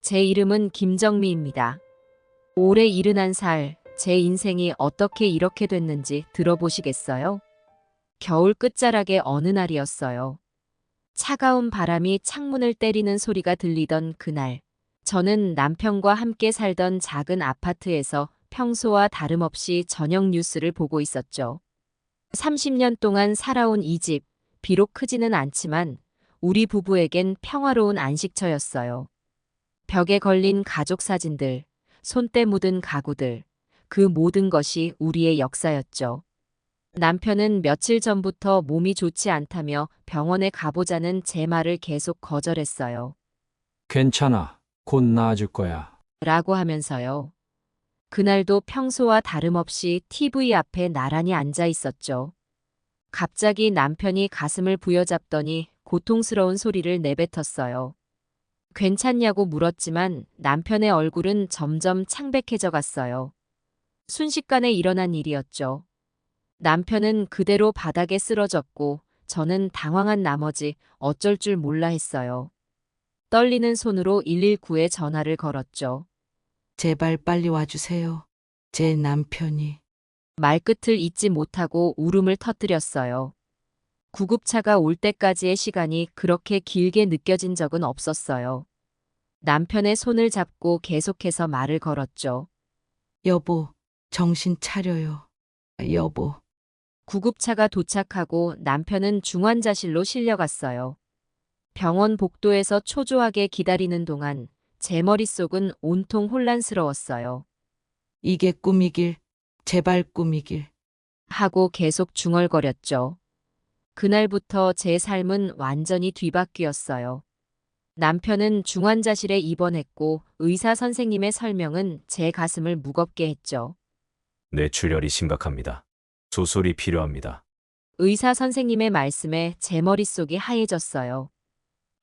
제 이름은 김정미입니다. 올해 71살, 제 인생이 어떻게 이렇게 됐는지 들어보시겠어요? 겨울 끝자락의 어느 날이었어요. 차가운 바람이 창문을 때리는 소리가 들리던 그날, 저는 남편과 함께 살던 작은 아파트에서 평소와 다름없이 저녁 뉴스를 보고 있었죠. 30년 동안 살아온 이 집, 비록 크지는 않지만 우리 부부에겐 평화로운 안식처였어요. 벽에 걸린 가족 사진들, 손때 묻은 가구들, 그 모든 것이 우리의 역사였죠. 남편은 며칠 전부터 몸이 좋지 않다며 병원에 가보자는 제 말을 계속 거절했어요. 괜찮아. 곧 나아질 거야. 라고 하면서요. 그날도 평소와 다름없이 TV 앞에 나란히 앉아 있었죠. 갑자기 남편이 가슴을 부여잡더니 고통스러운 소리를 내뱉었어요. 괜찮냐고 물었지만 남편의 얼굴은 점점 창백해져 갔어요. 순식간에 일어난 일이었죠. 남편은 그대로 바닥에 쓰러졌고 저는 당황한 나머지 어쩔 줄 몰라 했어요. 떨리는 손으로 119에 전화를 걸었죠. 제발 빨리 와주세요. 제 남편이. 말끝을 잇지 못하고 울음을 터뜨렸어요. 구급차가 올 때까지의 시간이 그렇게 길게 느껴진 적은 없었어요. 남편의 손을 잡고 계속해서 말을 걸었죠. 여보, 정신 차려요. 여보. 구급차가 도착하고 남편은 중환자실로 실려갔어요. 병원 복도에서 초조하게 기다리는 동안 제 머릿속은 온통 혼란스러웠어요. 이게 꿈이길. 제발 꿈이길. 하고 계속 중얼거렸죠. 그날부터 제 삶은 완전히 뒤바뀌었어요. 남편은 중환자실에 입원했고 의사 선생님의 설명은 제 가슴을 무겁게 했죠. 뇌출혈이 심각합니다. 수술이 필요합니다. 의사 선생님의 말씀에 제 머릿속이 하얘졌어요.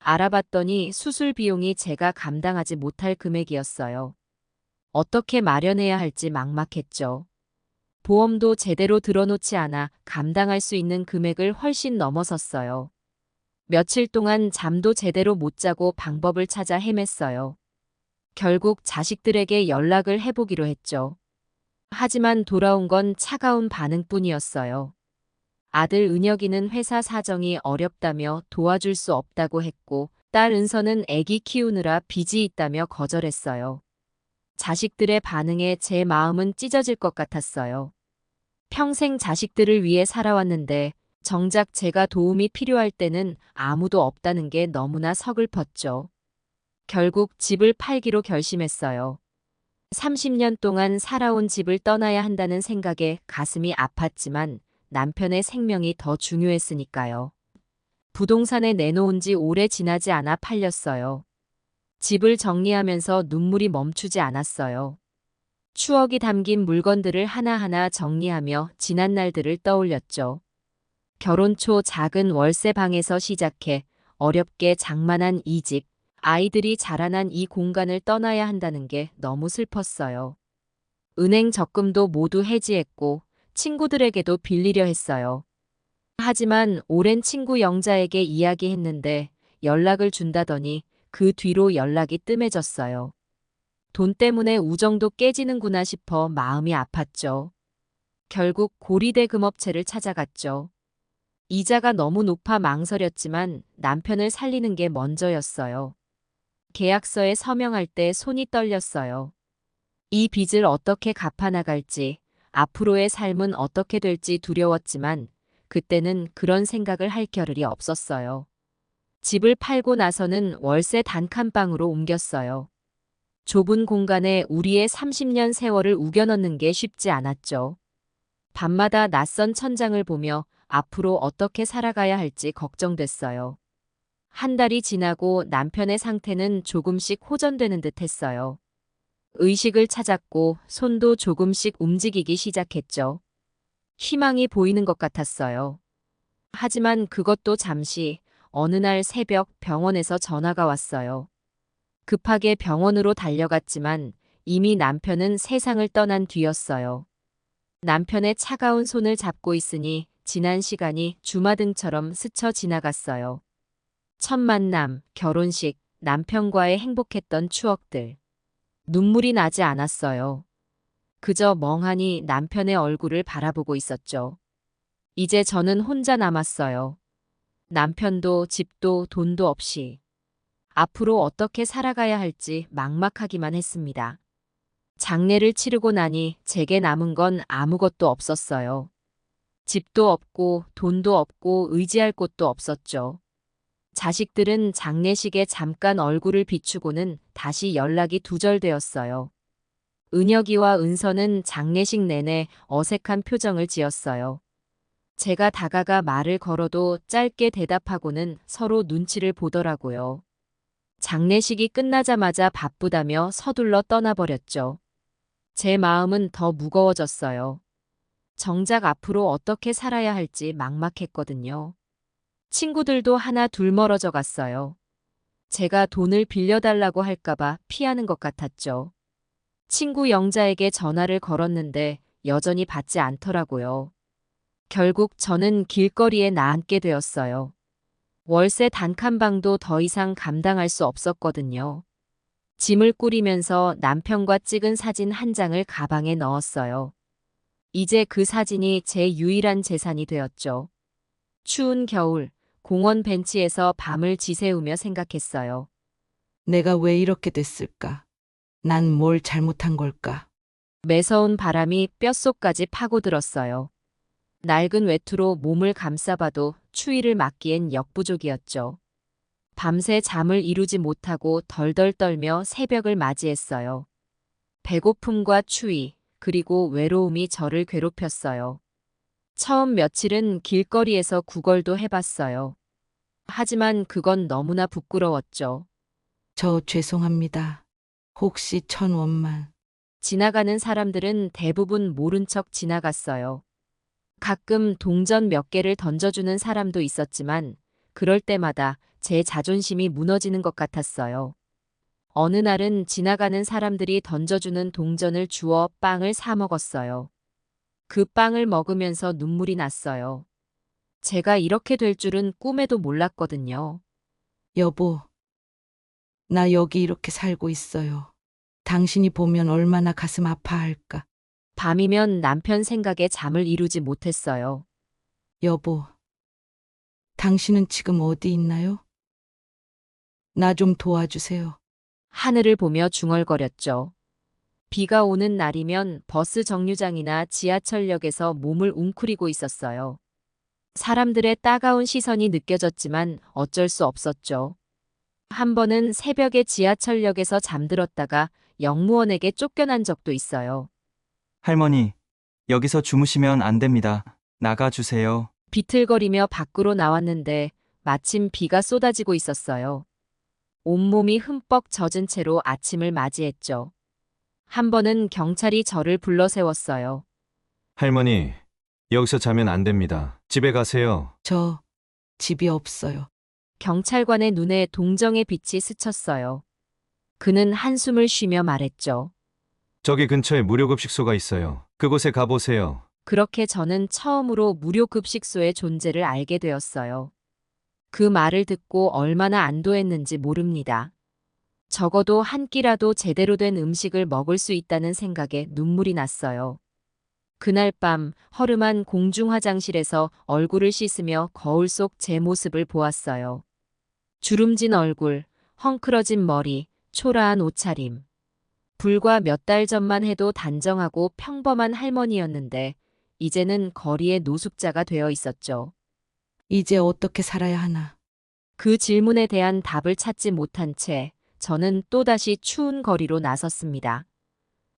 알아봤더니 수술 비용이 제가 감당하지 못할 금액이었어요. 어떻게 마련해야 할지 막막했죠. 보험도 제대로 들어놓지 않아 감당할 수 있는 금액을 훨씬 넘어섰어요. 며칠 동안 잠도 제대로 못 자고 방법을 찾아 헤맸어요. 결국 자식들에게 연락을 해보기로 했죠. 하지만 돌아온 건 차가운 반응뿐이었어요. 아들 은혁이는 회사 사정이 어렵다며 도와줄 수 없다고 했고, 딸 은서는 아기 키우느라 빚이 있다며 거절했어요. 자식들의 반응에 제 마음은 찢어질 것 같았어요. 평생 자식들을 위해 살아왔는데 정작 제가 도움이 필요할 때는 아무도 없다는 게 너무나 서글펐죠. 결국 집을 팔기로 결심했어요. 30년 동안 살아온 집을 떠나야 한다는 생각에 가슴이 아팠지만 남편의 생명이 더 중요했으니까요. 부동산에 내놓은 지 오래 지나지 않아 팔렸어요. 집을 정리하면서 눈물이 멈추지 않았어요. 추억이 담긴 물건들을 하나하나 정리하며 지난 날들을 떠올렸죠. 결혼 초 작은 월세 방에서 시작해 어렵게 장만한 이 집, 아이들이 자라난 이 공간을 떠나야 한다는 게 너무 슬펐어요. 은행 적금도 모두 해지했고 친구들에게도 빌리려 했어요. 하지만 오랜 친구 영자에게 이야기했는데 연락을 준다더니 그 뒤로 연락이 뜸해졌어요. 돈 때문에 우정도 깨지는구나 싶어 마음이 아팠죠. 결국 고리대 금업체를 찾아갔죠. 이자가 너무 높아 망설였지만 남편을 살리는 게 먼저였어요. 계약서에 서명할 때 손이 떨렸어요. 이 빚을 어떻게 갚아나갈지, 앞으로의 삶은 어떻게 될지 두려웠지만 그때는 그런 생각을 할 겨를이 없었어요. 집을 팔고 나서는 월세 단칸방으로 옮겼어요. 좁은 공간에 우리의 30년 세월을 우겨넣는 게 쉽지 않았죠. 밤마다 낯선 천장을 보며 앞으로 어떻게 살아가야 할지 걱정됐어요. 한 달이 지나고 남편의 상태는 조금씩 호전되는 듯 했어요. 의식을 찾았고 손도 조금씩 움직이기 시작했죠. 희망이 보이는 것 같았어요. 하지만 그것도 잠시 어느 날 새벽 병원에서 전화가 왔어요. 급하게 병원으로 달려갔지만 이미 남편은 세상을 떠난 뒤였어요. 남편의 차가운 손을 잡고 있으니 지난 시간이 주마등처럼 스쳐 지나갔어요. 첫 만남, 결혼식, 남편과의 행복했던 추억들. 눈물이 나지 않았어요. 그저 멍하니 남편의 얼굴을 바라보고 있었죠. 이제 저는 혼자 남았어요. 남편도 집도 돈도 없이. 앞으로 어떻게 살아가야 할지 막막하기만 했습니다. 장례를 치르고 나니 제게 남은 건 아무것도 없었어요. 집도 없고 돈도 없고 의지할 곳도 없었죠. 자식들은 장례식에 잠깐 얼굴을 비추고는 다시 연락이 두절되었어요. 은혁이와 은서는 장례식 내내 어색한 표정을 지었어요. 제가 다가가 말을 걸어도 짧게 대답하고는 서로 눈치를 보더라고요. 장례식이 끝나자마자 바쁘다며 서둘러 떠나버렸죠. 제 마음은 더 무거워졌어요. 정작 앞으로 어떻게 살아야 할지 막막했거든요. 친구들도 하나 둘 멀어져 갔어요. 제가 돈을 빌려달라고 할까봐 피하는 것 같았죠. 친구 영자에게 전화를 걸었는데 여전히 받지 않더라고요. 결국 저는 길거리에 나앉게 되었어요. 월세 단칸방도 더 이상 감당할 수 없었거든요. 짐을 꾸리면서 남편과 찍은 사진 한 장을 가방에 넣었어요. 이제 그 사진이 제 유일한 재산이 되었죠. 추운 겨울, 공원 벤치에서 밤을 지새우며 생각했어요. 내가 왜 이렇게 됐을까? 난 뭘 잘못한 걸까? 매서운 바람이 뼛속까지 파고들었어요. 낡은 외투로 몸을 감싸봐도 추위를 막기엔 역부족이었죠. 밤새 잠을 이루지 못하고 덜덜 떨며 새벽을 맞이했어요. 배고픔과 추위, 그리고 외로움이 저를 괴롭혔어요. 처음 며칠은 길거리에서 구걸도 해봤어요. 하지만 그건 너무나 부끄러웠죠. 저 죄송합니다. 혹시 1,000원만. 지나가는 사람들은 대부분 모른 척 지나갔어요. 가끔 동전 몇 개를 던져주는 사람도 있었지만 그럴 때마다 제 자존심이 무너지는 것 같았어요. 어느 날은 지나가는 사람들이 던져주는 동전을 주워 빵을 사 먹었어요. 그 빵을 먹으면서 눈물이 났어요. 제가 이렇게 될 줄은 꿈에도 몰랐거든요. 여보, 나 여기 이렇게 살고 있어요. 당신이 보면 얼마나 가슴 아파할까? 밤이면 남편 생각에 잠을 이루지 못했어요. 여보, 당신은 지금 어디 있나요? 나 좀 도와주세요. 하늘을 보며 중얼거렸죠. 비가 오는 날이면 버스 정류장이나 지하철역에서 몸을 웅크리고 있었어요. 사람들의 따가운 시선이 느껴졌지만 어쩔 수 없었죠. 한 번은 새벽에 지하철역에서 잠들었다가 역무원에게 쫓겨난 적도 있어요. 할머니, 여기서 주무시면 안 됩니다. 나가주세요. 비틀거리며 밖으로 나왔는데 마침 비가 쏟아지고 있었어요. 온몸이 흠뻑 젖은 채로 아침을 맞이했죠. 한 번은 경찰이 저를 불러 세웠어요. 할머니, 여기서 자면 안 됩니다. 집에 가세요. 저 집이 없어요. 경찰관의 눈에 동정의 빛이 스쳤어요. 그는 한숨을 쉬며 말했죠. 저기 근처에 무료급식소가 있어요. 그곳에 가보세요. 그렇게 저는 처음으로 무료급식소의 존재를 알게 되었어요. 그 말을 듣고 얼마나 안도했는지 모릅니다. 적어도 한 끼라도 제대로 된 음식을 먹을 수 있다는 생각에 눈물이 났어요. 그날 밤 허름한 공중 화장실에서 얼굴을 씻으며 거울 속 제 모습을 보았어요. 주름진 얼굴, 헝클어진 머리, 초라한 옷차림. 불과 몇 달 전만 해도 단정하고 평범한 할머니였는데 이제는 거리의 노숙자가 되어 있었죠. 이제 어떻게 살아야 하나? 그 질문에 대한 답을 찾지 못한 채 저는 또다시 추운 거리로 나섰습니다.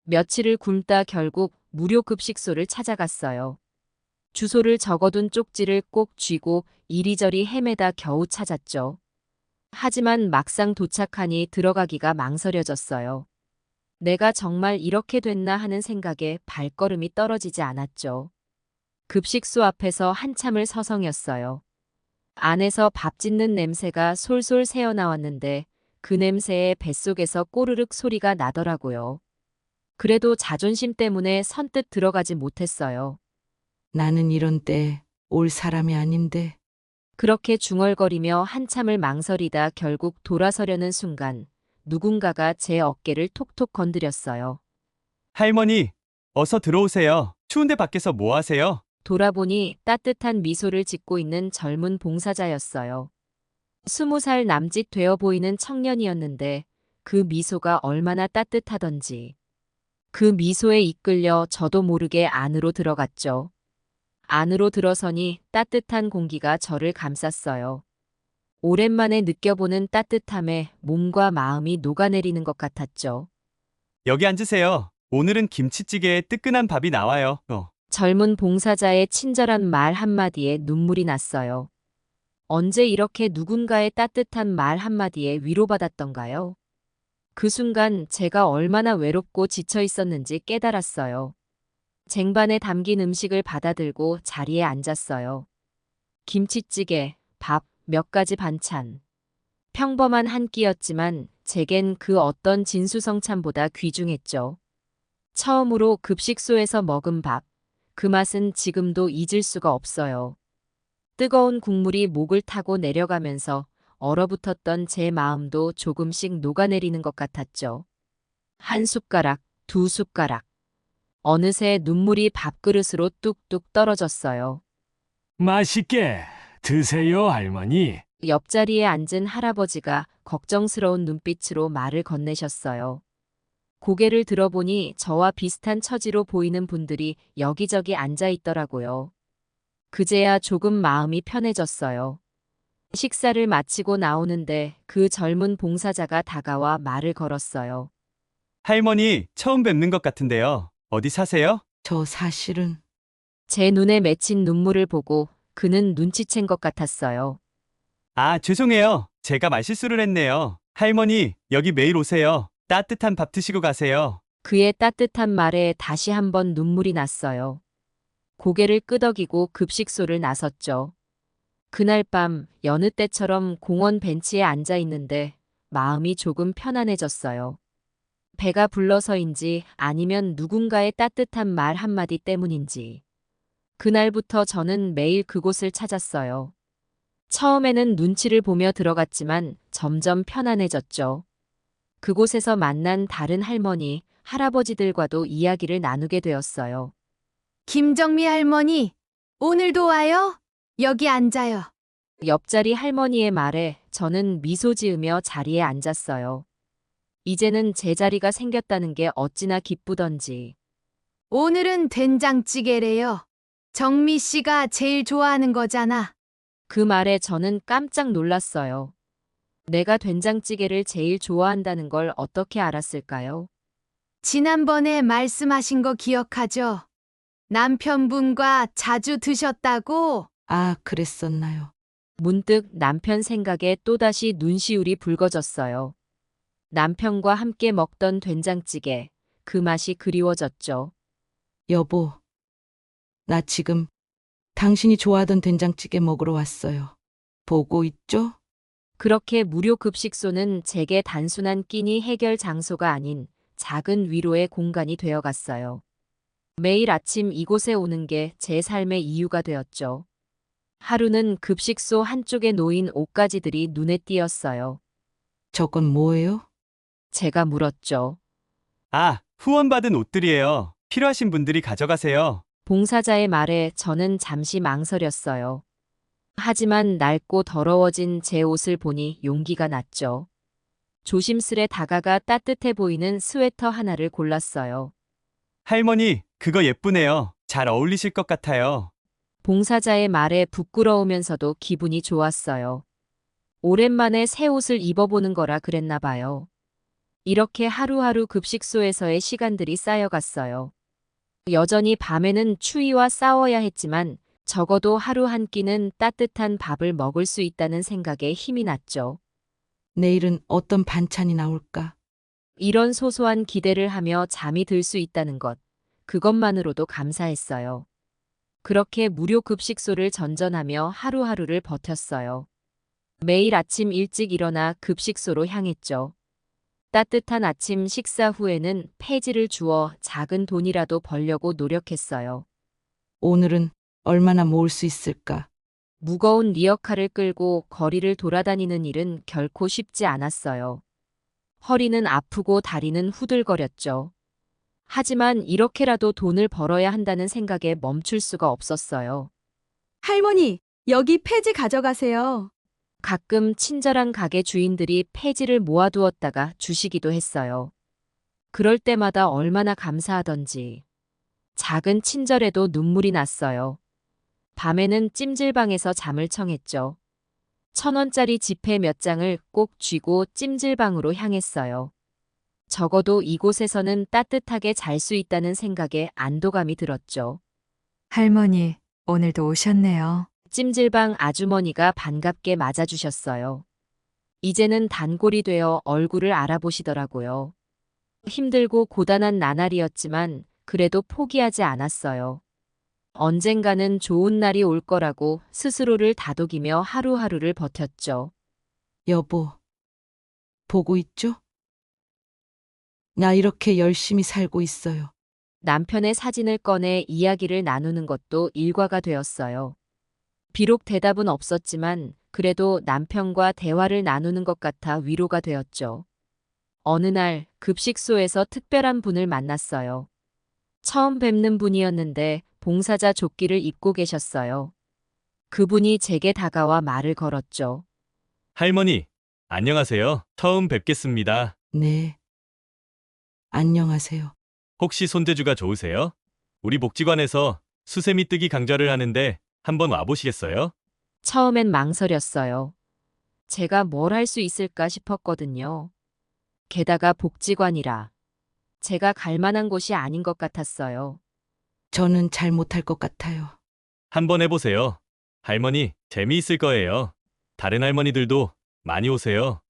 며칠을 굶다 결국 무료 급식소를 찾아갔어요. 주소를 적어둔 쪽지를 꼭 쥐고 이리저리 헤매다 겨우 찾았죠. 하지만 막상 도착하니 들어가기가 망설여졌어요. 내가 정말 이렇게 됐나 하는 생각에 발걸음이 떨어지지 않았죠. 급식소 앞에서 한참을 서성였어요. 안에서 밥 짓는 냄새가 솔솔 새어나왔는데 그 냄새에 뱃속에서 꼬르륵 소리가 나더라고요. 그래도 자존심 때문에 선뜻 들어가지 못했어요. 나는 이런 때 올 사람이 아닌데. 그렇게 중얼거리며 한참을 망설이다 결국 돌아서려는 순간 누군가가 제 어깨를 톡톡 건드렸어요. 할머니, 어서 들어오세요. 추운데 밖에서 뭐 하세요? 돌아보니 따뜻한 미소를 짓고 있는 젊은 봉사자였어요. 20살 남짓 되어 보이는 청년이었는데 그 미소가 얼마나 따뜻하던지. 그 미소에 이끌려 저도 모르게 안으로 들어갔죠. 안으로 들어서니 따뜻한 공기가 저를 감쌌어요. 오랜만에 느껴보는 따뜻함에 몸과 마음이 녹아내리는 것 같았죠. 여기 앉으세요. 오늘은 김치찌개에 뜨끈한 밥이 나와요. 젊은 봉사자의 친절한 말 한마디에 눈물이 났어요. 언제 이렇게 누군가의 따뜻한 말 한마디에 위로받았던가요? 그 순간 제가 얼마나 외롭고 지쳐 있었는지 깨달았어요. 쟁반에 담긴 음식을 받아들고 자리에 앉았어요. 김치찌개, 밥, 몇 가지 반찬. 평범한 한 끼였지만 제겐 그 어떤 진수성찬보다 귀중했죠. 처음으로 급식소에서 먹은 밥. 그 맛은 지금도 잊을 수가 없어요. 뜨거운 국물이 목을 타고 내려가면서 얼어붙었던 제 마음도 조금씩 녹아내리는 것 같았죠. 한 숟가락, 두 숟가락. 어느새 눈물이 밥그릇으로 뚝뚝 떨어졌어요. 맛있게 드세요, 할머니. 옆자리에 앉은 할아버지가 걱정스러운 눈빛으로 말을 건네셨어요. 고개를 들어보니 저와 비슷한 처지로 보이는 분들이 여기저기 앉아 있더라고요. 그제야 조금 마음이 편해졌어요. 식사를 마치고 나오는데 그 젊은 봉사자가 다가와 말을 걸었어요. 할머니, 처음 뵙는 것 같은데요. 어디 사세요? 저 사실은 제 눈에 맺힌 눈물을 보고 그는 눈치챈 것 같았어요. 아, 죄송해요. 제가 말실수를 했네요. 할머니, 여기 매일 오세요. 따뜻한 밥 드시고 가세요. 그의 따뜻한 말에 다시 한번 눈물이 났어요. 고개를 끄덕이고 급식소를 나섰죠. 그날 밤 여느 때처럼 공원 벤치에 앉아 있는데 마음이 조금 편안해졌어요. 배가 불러서인지 아니면 누군가의 따뜻한 말 한마디 때문인지. 그날부터 저는 매일 그곳을 찾았어요. 처음에는 눈치를 보며 들어갔지만 점점 편안해졌죠. 그곳에서 만난 다른 할머니, 할아버지들과도 이야기를 나누게 되었어요. 김정미 할머니, 오늘도 와요? 여기 앉아요. 옆자리 할머니의 말에 저는 미소 지으며 자리에 앉았어요. 이제는 제 자리가 생겼다는 게 어찌나 기쁘던지. 오늘은 된장찌개래요. 정미 씨가 제일 좋아하는 거잖아. 그 말에 저는 깜짝 놀랐어요. 내가 된장찌개를 제일 좋아한다는 걸 어떻게 알았을까요? 지난번에 말씀하신 거 기억하죠? 남편분과 자주 드셨다고? 아, 그랬었나요? 문득 남편 생각에 또다시 눈시울이 붉어졌어요. 남편과 함께 먹던 된장찌개, 그 맛이 그리워졌죠. 여보, 나 지금 당신이 좋아하던 된장찌개 먹으러 왔어요. 보고 있죠? 그렇게 무료 급식소는 제게 단순한 끼니 해결 장소가 아닌 작은 위로의 공간이 되어갔어요. 매일 아침 이곳에 오는 게 제 삶의 이유가 되었죠. 하루는 급식소 한쪽에 놓인 옷가지들이 눈에 띄었어요. 저건 뭐예요? 제가 물었죠. 아, 후원받은 옷들이에요. 필요하신 분들이 가져가세요. 봉사자의 말에 저는 잠시 망설였어요. 하지만 낡고 더러워진 제 옷을 보니 용기가 났죠. 조심스레 다가가 따뜻해 보이는 스웨터 하나를 골랐어요. 할머니, 그거 예쁘네요. 잘 어울리실 것 같아요. 봉사자의 말에 부끄러우면서도 기분이 좋았어요. 오랜만에 새 옷을 입어보는 거라 그랬나 봐요. 이렇게 하루하루 급식소에서의 시간들이 쌓여갔어요. 여전히 밤에는 추위와 싸워야 했지만 적어도 하루 한 끼는 따뜻한 밥을 먹을 수 있다는 생각에 힘이 났죠. 내일은 어떤 반찬이 나올까? 이런 소소한 기대를 하며 잠이 들 수 있다는 것, 그것만으로도 감사했어요. 그렇게 무료 급식소를 전전하며 하루하루를 버텼어요. 매일 아침 일찍 일어나 급식소로 향했죠. 따뜻한 아침 식사 후에는 폐지를 주워 작은 돈이라도 벌려고 노력했어요. 오늘은 얼마나 모을 수 있을까? 무거운 리어카를 끌고 거리를 돌아다니는 일은 결코 쉽지 않았어요. 허리는 아프고 다리는 후들거렸죠. 하지만 이렇게라도 돈을 벌어야 한다는 생각에 멈출 수가 없었어요. 할머니, 여기 폐지 가져가세요. 가끔 친절한 가게 주인들이 폐지를 모아두었다가 주시기도 했어요. 그럴 때마다 얼마나 감사하던지. 작은 친절에도 눈물이 났어요. 밤에는 찜질방에서 잠을 청했죠. 1,000원짜리 지폐 몇 장을 꼭 쥐고 찜질방으로 향했어요. 적어도 이곳에서는 따뜻하게 잘 수 있다는 생각에 안도감이 들었죠. 할머니, 오늘도 오셨네요. 찜질방 아주머니가 반갑게 맞아주셨어요. 이제는 단골이 되어 얼굴을 알아보시더라고요. 힘들고 고단한 나날이었지만 그래도 포기하지 않았어요. 언젠가는 좋은 날이 올 거라고 스스로를 다독이며 하루하루를 버텼죠. 여보, 보고 있죠? 나 이렇게 열심히 살고 있어요. 남편의 사진을 꺼내 이야기를 나누는 것도 일과가 되었어요. 비록 대답은 없었지만 그래도 남편과 대화를 나누는 것 같아 위로가 되었죠. 어느 날 급식소에서 특별한 분을 만났어요. 처음 뵙는 분이었는데 봉사자 조끼를 입고 계셨어요. 그분이 제게 다가와 말을 걸었죠. 할머니, 안녕하세요. 처음 뵙겠습니다. 네. 안녕하세요. 혹시 손재주가 좋으세요? 우리 복지관에서 수세미 뜨기 강좌를 하는데 한번 와보시겠어요? 처음엔 망설였어요. 제가 뭘 할 수 있을까 싶었거든요. 게다가 복지관이라 제가 갈 만한 곳이 아닌 것 같았어요. 저는 잘 못할 것 같아요. 한번 해보세요. 할머니, 재미있을 거예요. 다른 할머니들도 많이 오세요.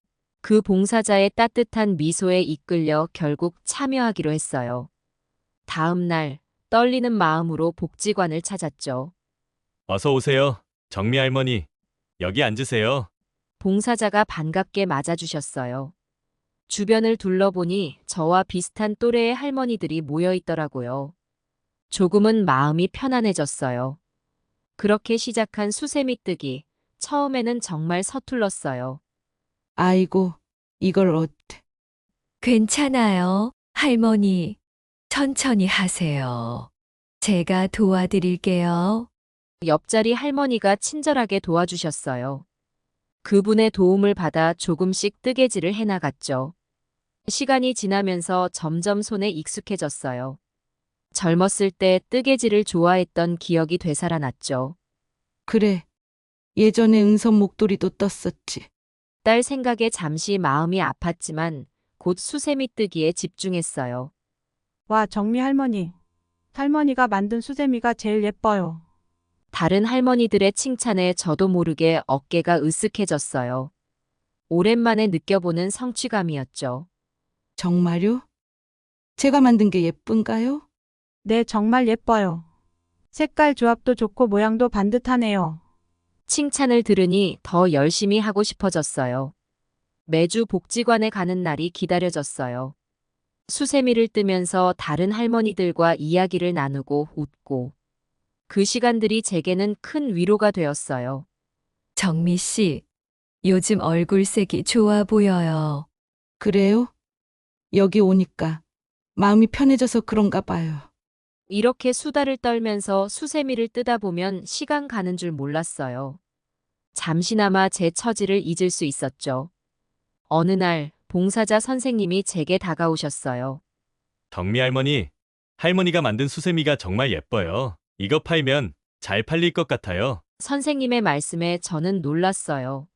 그 봉사자의 따뜻한 미소에 이끌려 결국 참여하기로 했어요. 다음 날 떨리는 마음으로 복지관을 찾았죠. 어서 오세요. 정미 할머니, 여기 앉으세요. 봉사자가 반갑게 맞아주셨어요. 주변을 둘러보니 저와 비슷한 또래의 할머니들이 모여 있더라고요. 조금은 마음이 편안해졌어요. 그렇게 시작한 수세미 뜨기, 처음에는 정말 서툴렀어요. 아이고, 이걸 괜찮아요, 할머니. 천천히 하세요. 제가 도와드릴게요. 옆자리 할머니가 친절하게 도와주셨어요. 그분의 도움을 받아 조금씩 뜨개질을 해나갔죠. 시간이 지나면서 점점 손에 익숙해졌어요. 젊었을 때 뜨개질을 좋아했던 기억이 되살아났죠. 그래. 예전에 은선 목도리도 떴었지. 딸 생각에 잠시 마음이 아팠지만 곧 수세미 뜨기에 집중했어요. 와, 정미 할머니. 할머니가 만든 수세미가 제일 예뻐요. 다른 할머니들의 칭찬에 저도 모르게 어깨가 으쓱해졌어요. 오랜만에 느껴보는 성취감이었죠. 정말요? 제가 만든 게 예쁜가요? 네, 정말 예뻐요. 색깔 조합도 좋고 모양도 반듯하네요. 칭찬을 들으니 더 열심히 하고 싶어졌어요. 매주 복지관에 가는 날이 기다려졌어요. 수세미를 뜨면서 다른 할머니들과 이야기를 나누고 웃고 그 시간들이 제게는 큰 위로가 되었어요. 정미 씨, 요즘 얼굴색이 좋아 보여요. 그래요? 여기 오니까 마음이 편해져서 그런가 봐요. 이렇게 수다를 떨면서 수세미를 뜨다 보면 시간 가는 줄 몰랐어요. 잠시나마 제 처지를 잊을 수 있었죠. 어느 날 봉사자 선생님이 제게 다가오셨어요. 정미 할머니, 할머니가 만든 수세미가 정말 예뻐요. 이거 팔면 잘 팔릴 것 같아요. 선생님의 말씀에 저는 놀랐어요.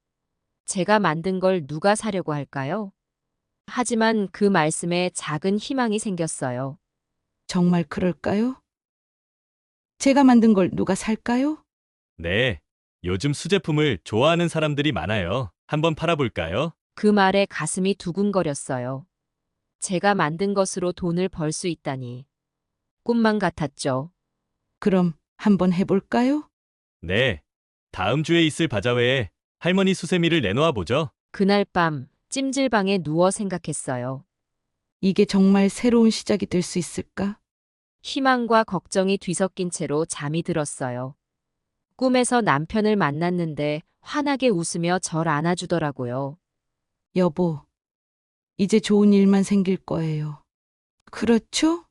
제가 만든 걸 누가 사려고 할까요? 하지만 그 말씀에 작은 희망이 생겼어요. 정말 그럴까요? 제가 만든 걸 누가 살까요? 네, 요즘 수제품을 좋아하는 사람들이 많아요. 한번 팔아볼까요? 그 말에 가슴이 두근거렸어요. 제가 만든 것으로 돈을 벌 수 있다니. 꿈만 같았죠. 그럼 한번 해볼까요? 네, 다음 주에 있을 바자회에 할머니 수세미를 내놓아 보죠. 그날 밤 찜질방에 누워 생각했어요. 이게 정말 새로운 시작이 될 수 있을까? 희망과 걱정이 뒤섞인 채로 잠이 들었어요. 꿈에서 남편을 만났는데 환하게 웃으며 절 안아주더라고요. 여보, 이제 좋은 일만 생길 거예요. 그렇죠?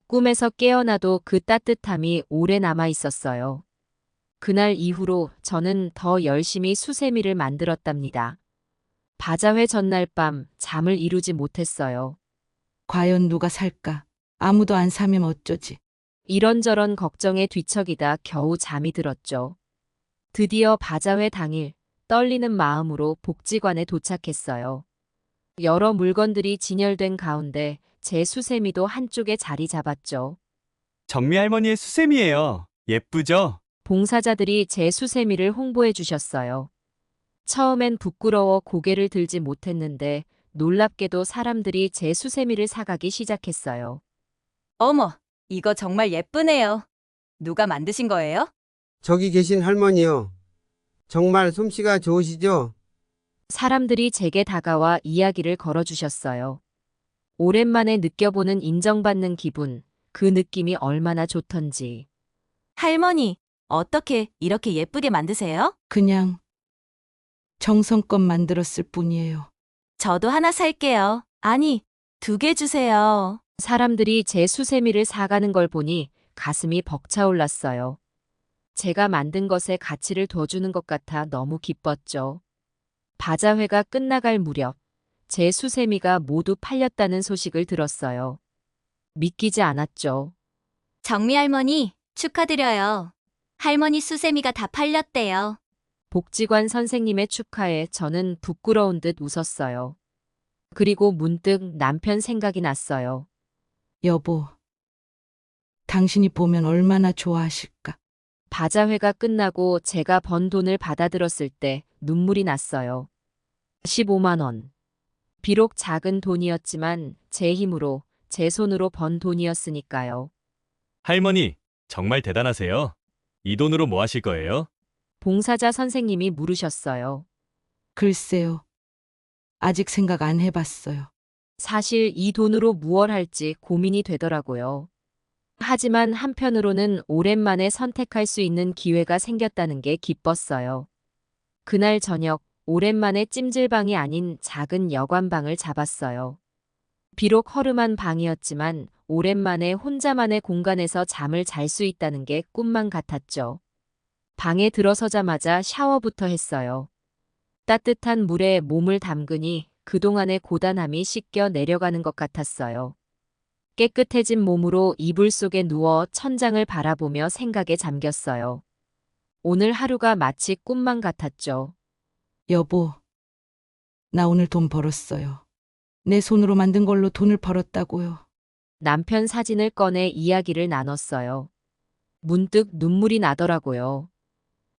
꿈에서 깨어나도 그 따뜻함이 오래 남아 있었어요. 그날 이후로 저는 더 열심히 수세미를 만들었답니다. 바자회 전날 밤 잠을 이루지 못했어요. 과연 누가 살까? 아무도 안 사면 어쩌지? 이런저런 걱정에 뒤척이다 겨우 잠이 들었죠. 드디어 바자회 당일 떨리는 마음으로 복지관에 도착했어요. 여러 물건들이 진열된 가운데 제 수세미도 한쪽에 자리 잡았죠. 정미 할머니의 수세미예요. 예쁘죠? 봉사자들이 제 수세미를 홍보해 주셨어요. 처음엔 부끄러워 고개를 들지 못했는데 놀랍게도 사람들이 제 수세미를 사가기 시작했어요. 어머, 이거 정말 예쁘네요. 누가 만드신 거예요? 저기 계신 할머니요. 정말 솜씨가 좋으시죠? 사람들이 제게 다가와 이야기를 걸어주셨어요. 오랜만에 느껴보는 인정받는 기분, 그 느낌이 얼마나 좋던지. 할머니, 어떻게 이렇게 예쁘게 만드세요? 그냥 정성껏 만들었을 뿐이에요. 저도 하나 살게요. 아니, 2개 주세요. 사람들이 제 수세미를 사가는 걸 보니 가슴이 벅차올랐어요. 제가 만든 것에 가치를 더 주는 것 같아 너무 기뻤죠. 바자회가 끝나갈 무렵 제 수세미가 모두 팔렸다는 소식을 들었어요. 믿기지 않았죠. 정미 할머니, 축하드려요. 할머니 수세미가 다 팔렸대요. 복지관 선생님의 축하에 저는 부끄러운 듯 웃었어요. 그리고 문득 남편 생각이 났어요. 여보, 당신이 보면 얼마나 좋아하실까? 바자회가 끝나고 제가 번 돈을 받아들었을 때 눈물이 났어요. 15만 원. 비록 작은 돈이었지만 제 힘으로, 제 손으로 번 돈이었으니까요. 할머니, 정말 대단하세요. 이 돈으로 뭐 하실 거예요? 봉사자 선생님이 물으셨어요. 글쎄요. 아직 생각 안 해봤어요. 사실 이 돈으로 무얼 할지 고민이 되더라고요. 하지만 한편으로는 오랜만에 선택할 수 있는 기회가 생겼다는 게 기뻤어요. 그날 저녁, 오랜만에 찜질방이 아닌 작은 여관방을 잡았어요. 비록 허름한 방이었지만 오랜만에 혼자만의 공간에서 잠을 잘 수 있다는 게 꿈만 같았죠. 방에 들어서자마자 샤워부터 했어요. 따뜻한 물에 몸을 담그니 그동안의 고단함이 씻겨 내려가는 것 같았어요. 깨끗해진 몸으로 이불 속에 누워 천장을 바라보며 생각에 잠겼어요. 오늘 하루가 마치 꿈만 같았죠. 여보, 나 오늘 돈 벌었어요. 내 손으로 만든 걸로 돈을 벌었다고요. 남편 사진을 꺼내 이야기를 나눴어요. 문득 눈물이 나더라고요.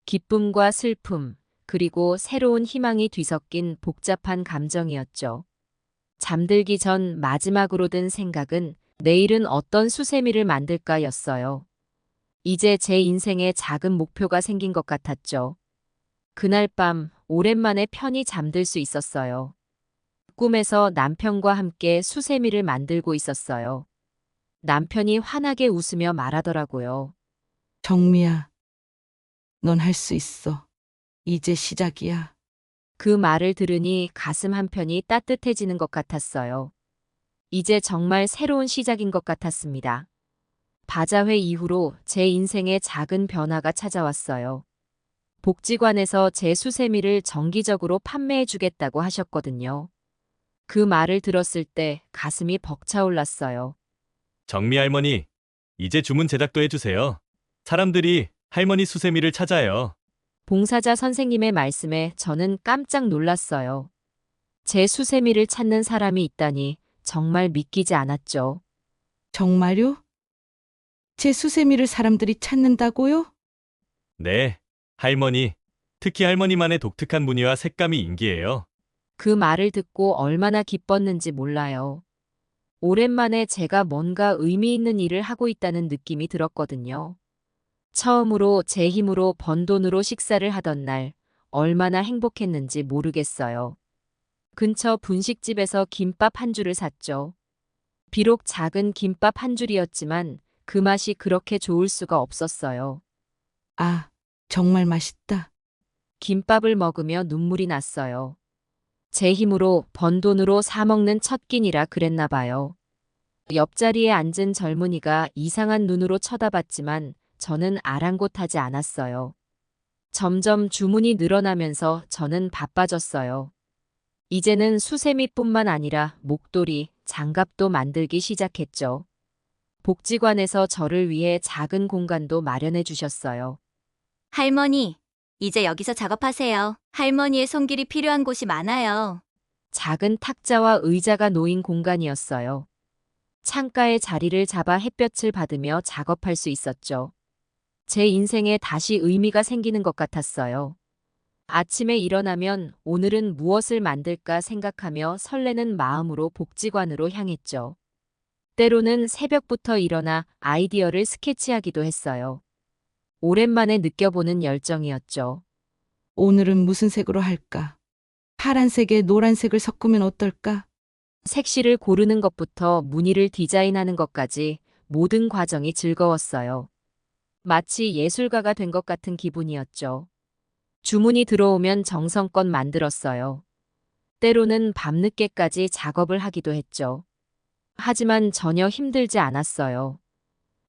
기쁨과 슬픔, 그리고 새로운 희망이 뒤섞인 복잡한 감정이었죠. 잠들기 전 마지막으로 든 생각은 내일은 어떤 수세미를 만들까였어요. 이제 제 인생에 작은 목표가 생긴 것 같았죠. 그날 밤 오랜만에 편히 잠들 수 있었어요. 꿈에서 남편과 함께 수세미를 만들고 있었어요. 남편이 환하게 웃으며 말하더라고요. 정미야, 넌 할 수 있어. 이제 시작이야. 그 말을 들으니 가슴 한편이 따뜻해지는 것 같았어요. 이제 정말 새로운 시작인 것 같았습니다. 바자회 이후로 제 인생에 작은 변화가 찾아왔어요. 복지관에서 제 수세미를 정기적으로 판매해 주겠다고 하셨거든요. 그 말을 들었을 때 가슴이 벅차올랐어요. 정미 할머니, 이제 주문 제작도 해주세요. 사람들이 할머니 수세미를 찾아요. 봉사자 선생님의 말씀에 저는 깜짝 놀랐어요. 제 수세미를 찾는 사람이 있다니 정말 믿기지 않았죠. 정말요? 제 수세미를 사람들이 찾는다고요? 네, 할머니. 특히 할머니만의 독특한 무늬와 색감이 인기예요. 그 말을 듣고 얼마나 기뻤는지 몰라요. 오랜만에 제가 뭔가 의미 있는 일을 하고 있다는 느낌이 들었거든요. 처음으로 제 힘으로 번 돈으로 식사를 하던 날 얼마나 행복했는지 모르겠어요. 근처 분식집에서 김밥 한 줄을 샀죠. 비록 작은 김밥 한 줄이었지만 그 맛이 그렇게 좋을 수가 없었어요. 아, 정말 맛있다. 김밥을 먹으며 눈물이 났어요. 제 힘으로 번 돈으로 사먹는 첫 끼니라 그랬나 봐요. 옆자리에 앉은 젊은이가 이상한 눈으로 쳐다봤지만 저는 아랑곳하지 않았어요. 점점 주문이 늘어나면서 저는 바빠졌어요. 이제는 수세미뿐만 아니라 목도리, 장갑도 만들기 시작했죠. 복지관에서 저를 위해 작은 공간도 마련해 주셨어요. 할머니, 이제 여기서 작업하세요. 할머니의 손길이 필요한 곳이 많아요. 작은 탁자와 의자가 놓인 공간이었어요. 창가에 자리를 잡아 햇볕을 받으며 작업할 수 있었죠. 제 인생에 다시 의미가 생기는 것 같았어요. 아침에 일어나면 오늘은 무엇을 만들까 생각하며 설레는 마음으로 복지관으로 향했죠. 때로는 새벽부터 일어나 아이디어를 스케치하기도 했어요. 오랜만에 느껴보는 열정이었죠. 오늘은 무슨 색으로 할까? 파란색에 노란색을 섞으면 어떨까? 색실을 고르는 것부터 무늬를 디자인하는 것까지 모든 과정이 즐거웠어요. 마치 예술가가 된 것 같은 기분이었죠. 주문이 들어오면 정성껏 만들었어요. 때로는 밤늦게까지 작업을 하기도 했죠. 하지만 전혀 힘들지 않았어요.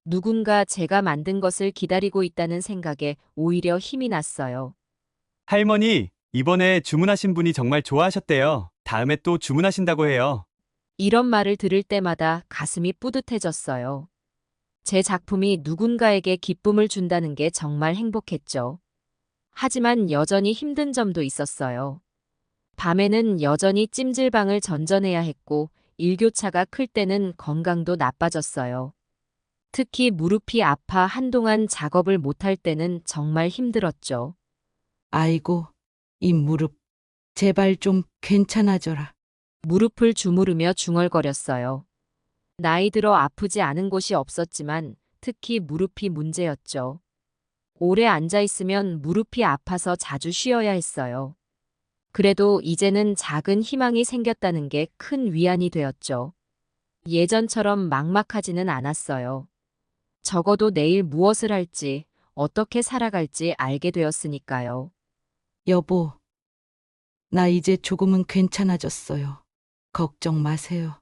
누군가 제가 만든 것을 기다리고 있다는 생각에 오히려 힘이 났어요. 할머니, 이번에 주문하신 분이 정말 좋아하셨대요. 다음에 또 주문하신다고 해요. 이런 말을 들을 때마다 가슴이 뿌듯해졌어요. 제 작품이 누군가에게 기쁨을 준다는 게 정말 행복했죠. 하지만 여전히 힘든 점도 있었어요. 밤에는 여전히 찜질방을 전전해야 했고 일교차가 클 때는 건강도 나빠졌어요. 특히 무릎이 아파 한동안 작업을 못할 때는 정말 힘들었죠. 아이고, 이 무릎. 제발 좀 괜찮아져라. 무릎을 주무르며 중얼거렸어요. 나이 들어 아프지 않은 곳이 없었지만 특히 무릎이 문제였죠. 오래 앉아 있으면 무릎이 아파서 자주 쉬어야 했어요. 그래도 이제는 작은 희망이 생겼다는 게 큰 위안이 되었죠. 예전처럼 막막하지는 않았어요. 적어도 내일 무엇을 할지, 어떻게 살아갈지 알게 되었으니까요. 여보, 나 이제 조금은 괜찮아졌어요. 걱정 마세요.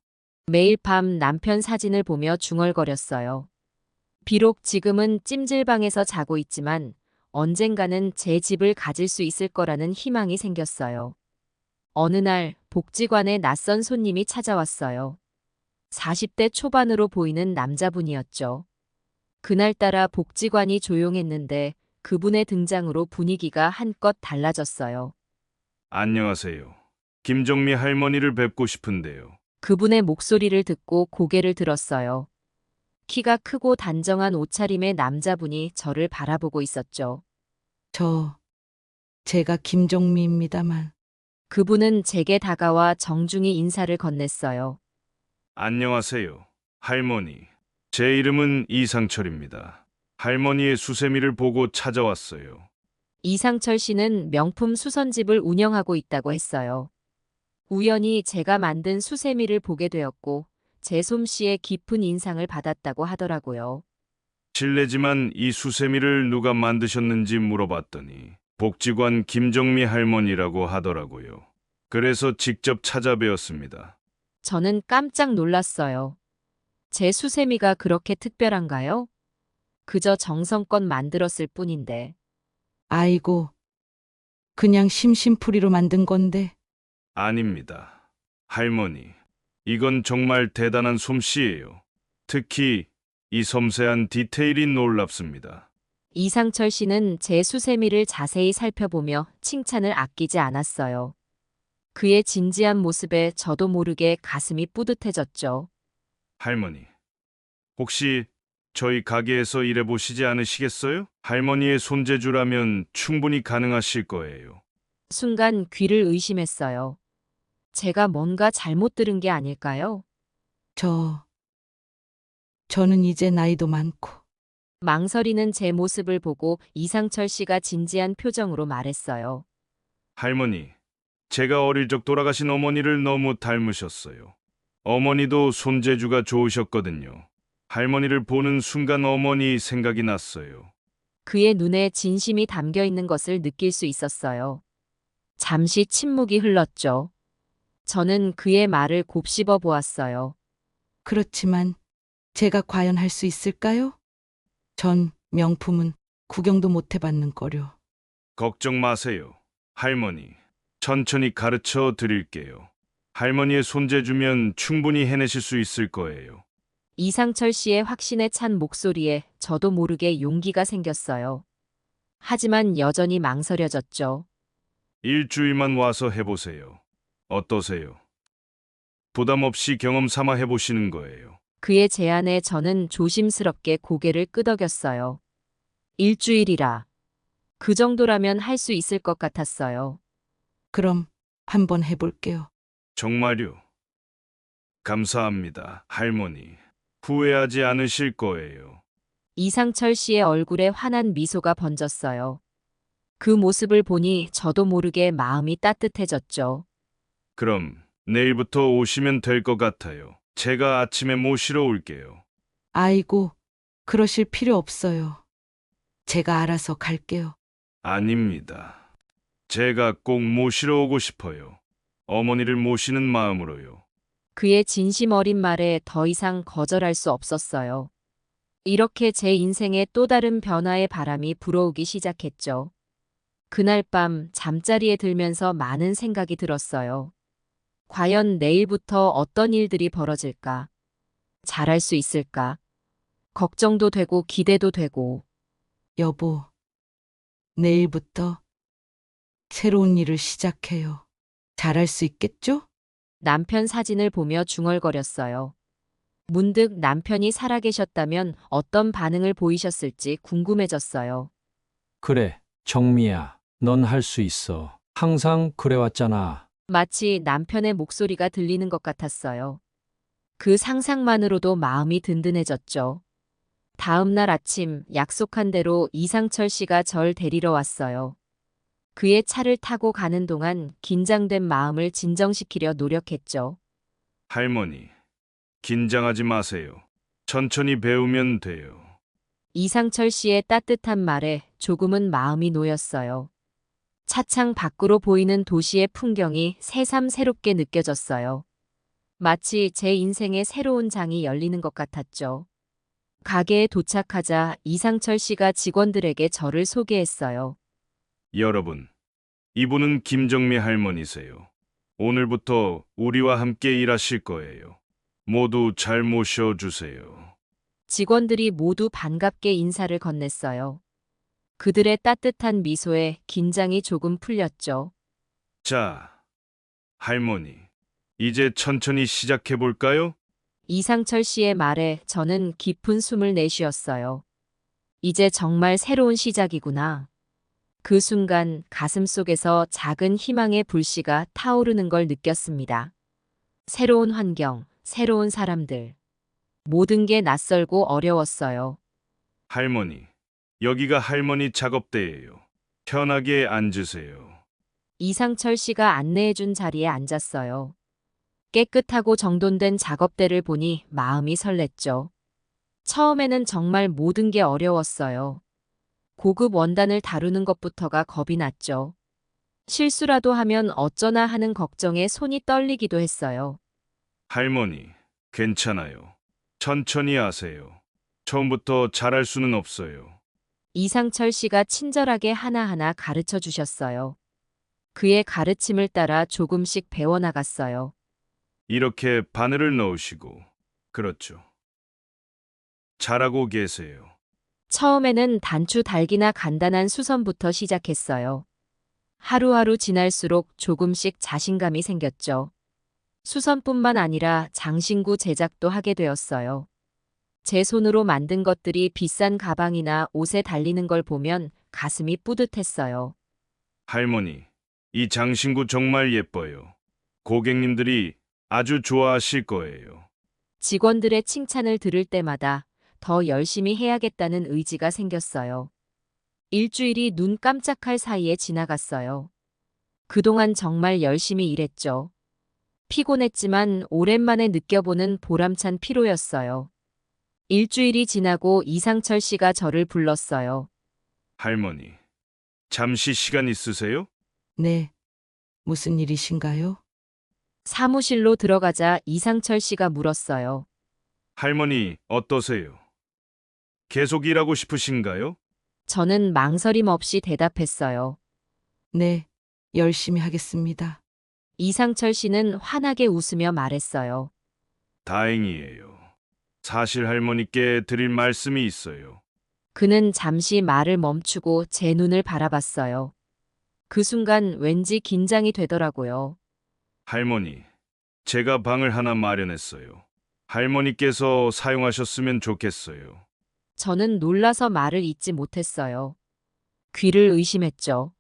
매일 밤 남편 사진을 보며 중얼거렸어요. 비록 지금은 찜질방에서 자고 있지만 언젠가는 제 집을 가질 수 있을 거라는 희망이 생겼어요. 어느 날 복지관에 낯선 손님이 찾아왔어요. 40대 초반으로 보이는 남자분이었죠. 그날따라 복지관이 조용했는데 그분의 등장으로 분위기가 한껏 달라졌어요. 안녕하세요. 김정미 할머니를 뵙고 싶은데요. 그분의 목소리를 듣고 고개를 들었어요. 키가 크고 단정한 옷차림의 남자분이 저를 바라보고 있었죠. 제가 김종미입니다만. 그분은 제게 다가와 정중히 인사를 건넸어요. 안녕하세요. 할머니. 제 이름은 이상철입니다. 할머니의 수세미를 보고 찾아왔어요. 이상철 씨는 명품 수선집을 운영하고 있다고 했어요. 우연히 제가 만든 수세미를 보게 되었고 제 솜씨에 깊은 인상을 받았다고 하더라고요. 실례지만 이 수세미를 누가 만드셨는지 물어봤더니 복지관 김정미 할머니라고 하더라고요. 그래서 직접 찾아뵈었습니다. 저는 깜짝 놀랐어요. 제 수세미가 그렇게 특별한가요? 그저 정성껏 만들었을 뿐인데. 아이고, 그냥 심심풀이로 만든 건데. 아닙니다. 할머니, 이건 정말 대단한 솜씨예요. 특히 이 섬세한 디테일이 놀랍습니다. 이상철 씨는 제 수세미를 자세히 살펴보며 칭찬을 아끼지 않았어요. 그의 진지한 모습에 저도 모르게 가슴이 뿌듯해졌죠. 할머니, 혹시 저희 가게에서 일해보시지 않으시겠어요? 할머니의 손재주라면 충분히 가능하실 거예요. 순간 귀를 의심했어요. 제가 뭔가 잘못 들은 게 아닐까요? 저는 이제 나이도 많고. 망설이는 제 모습을 보고 이상철 씨가 진지한 표정으로 말했어요. 할머니, 제가 어릴 적 돌아가신 어머니를 너무 닮으셨어요. 어머니도 손재주가 좋으셨거든요. 할머니를 보는 순간 어머니 생각이 났어요. 그의 눈에 진심이 담겨 있는 것을 느낄 수 있었어요. 잠시 침묵이 흘렀죠. 저는 그의 말을 곱씹어 보았어요. 그렇지만 제가 과연 할 수 있을까요? 전 명품은 구경도 못 해봤는 거려. 걱정 마세요. 할머니, 천천히 가르쳐 드릴게요. 할머니의 손재주면 충분히 해내실 수 있을 거예요. 이상철 씨의 확신에 찬 목소리에 저도 모르게 용기가 생겼어요. 하지만 여전히 망설여졌죠. 일주일만 와서 해보세요. 어떠세요? 부담 없이 경험 삼아 해보시는 거예요. 그의 제안에 저는 조심스럽게 고개를 끄덕였어요. 일주일이라. 그 정도라면 할 수 있을 것 같았어요. 그럼 한번 해볼게요. 정말요? 감사합니다, 할머니. 후회하지 않으실 거예요. 이상철 씨의 얼굴에 환한 미소가 번졌어요. 그 모습을 보니 저도 모르게 마음이 따뜻해졌죠. 그럼 내일부터 오시면 될 것 같아요. 제가 아침에 모시러 올게요. 아이고, 그러실 필요 없어요. 제가 알아서 갈게요. 아닙니다. 제가 꼭 모시러 오고 싶어요. 어머니를 모시는 마음으로요. 그의 진심 어린 말에 더 이상 거절할 수 없었어요. 이렇게 제 인생에 또 다른 변화의 바람이 불어오기 시작했죠. 그날 밤 잠자리에 들면서 많은 생각이 들었어요. 과연 내일부터 어떤 일들이 벌어질까? 잘할 수 있을까? 걱정도 되고 기대도 되고. 여보, 내일부터 새로운 일을 시작해요. 잘할 수 있겠죠? 남편 사진을 보며 중얼거렸어요. 문득 남편이 살아계셨다면 어떤 반응을 보이셨을지 궁금해졌어요. 그래, 정미야. 넌 할 수 있어. 항상 그래왔잖아. 마치 남편의 목소리가 들리는 것 같았어요. 그 상상만으로도 마음이 든든해졌죠. 다음 날 아침 약속한 대로 이상철 씨가 절 데리러 왔어요. 그의 차를 타고 가는 동안 긴장된 마음을 진정시키려 노력했죠. 할머니, 긴장하지 마세요. 천천히 배우면 돼요. 이상철 씨의 따뜻한 말에 조금은 마음이 놓였어요. 차창 밖으로 보이는 도시의 풍경이 새삼스럽게 느껴졌어요. 마치 제 인생의 새로운 장이 열리는 것 같았죠. 가게에 도착하자 이상철 씨가 직원들에게 저를 소개했어요. 여러분, 이분은 김정미 할머니세요. 오늘부터 우리와 함께 일하실 거예요. 모두 잘 모셔주세요. 직원들이 모두 반갑게 인사를 건넸어요. 그들의 따뜻한 미소에 긴장이 조금 풀렸죠. 자, 할머니, 이제 천천히 시작해 볼까요? 이상철 씨의 말에 저는 깊은 숨을 내쉬었어요. 이제 정말 새로운 시작이구나. 그 순간 가슴 속에서 작은 희망의 불씨가 타오르는 걸 느꼈습니다. 새로운 환경, 새로운 사람들. 모든 게 낯설고 어려웠어요. 할머니, 여기가 할머니 작업대예요. 편하게 앉으세요. 이상철 씨가 안내해준 자리에 앉았어요. 깨끗하고 정돈된 작업대를 보니 마음이 설렜죠. 처음에는 정말 모든 게 어려웠어요. 고급 원단을 다루는 것부터가 겁이 났죠. 실수라도 하면 어쩌나 하는 걱정에 손이 떨리기도 했어요. 할머니, 괜찮아요. 천천히 하세요. 처음부터 잘할 수는 없어요. 이상철 씨가 친절하게 하나하나 가르쳐 주셨어요. 그의 가르침을 따라 조금씩 배워나갔어요. 이렇게 바늘을 넣으시고, 그렇죠. 잘하고 계세요. 처음에는 단추 달기나 간단한 수선부터 시작했어요. 하루하루 지날수록 조금씩 자신감이 생겼죠. 수선뿐만 아니라 장신구 제작도 하게 되었어요. 제 손으로 만든 것들이 비싼 가방이나 옷에 달리는 걸 보면 가슴이 뿌듯했어요. 할머니, 이 장신구 정말 예뻐요. 고객님들이 아주 좋아하실 거예요. 직원들의 칭찬을 들을 때마다 더 열심히 해야겠다는 의지가 생겼어요. 일주일이 눈 깜짝할 사이에 지나갔어요. 그동안 정말 열심히 일했죠. 피곤했지만 오랜만에 느껴보는 보람찬 피로였어요. 일주일이 지나고 이상철 씨가 저를 불렀어요. 할머니, 잠시 시간 있으세요? 네. 무슨 일이신가요? 사무실로 들어가자 이상철 씨가 물었어요. 할머니, 어떠세요? 계속 일하고 싶으신가요? 저는 망설임 없이 대답했어요. 네. 열심히 하겠습니다. 이상철 씨는 환하게 웃으며 말했어요. 다행이에요. 사실 할머니께 드릴 말씀이 있어요. 그는 잠시 말을 멈추고 제 눈을 바라봤어요. 그 순간 왠지 긴장이 되더라고요. 할머니, 제가 방을 하나 마련했어요. 할머니께서 사용하셨으면 좋겠어요. 저는 놀라서 말을 잇지 못했어요. 귀를 의심했죠.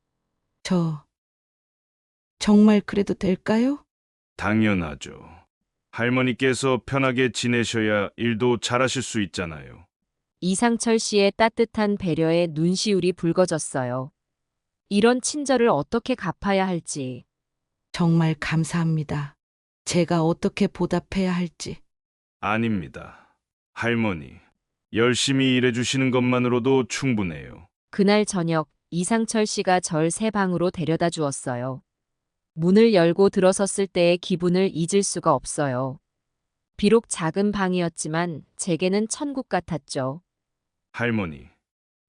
정말 그래도 될까요? 당연하죠. 할머니께서 편하게 지내셔야 일도 잘하실 수 있잖아요. 이상철 씨의 따뜻한 배려에 눈시울이 붉어졌어요. 이런 친절을 어떻게 갚아야 할지. 정말 감사합니다. 제가 어떻게 보답해야 할지. 아닙니다. 할머니, 열심히 일해주시는 것만으로도 충분해요. 그날 저녁 이상철 씨가 절 새 방으로 데려다 주었어요. 문을 열고 들어섰을 때의 기분을 잊을 수가 없어요. 비록 작은 방이었지만 제게는 천국 같았죠. 할머니,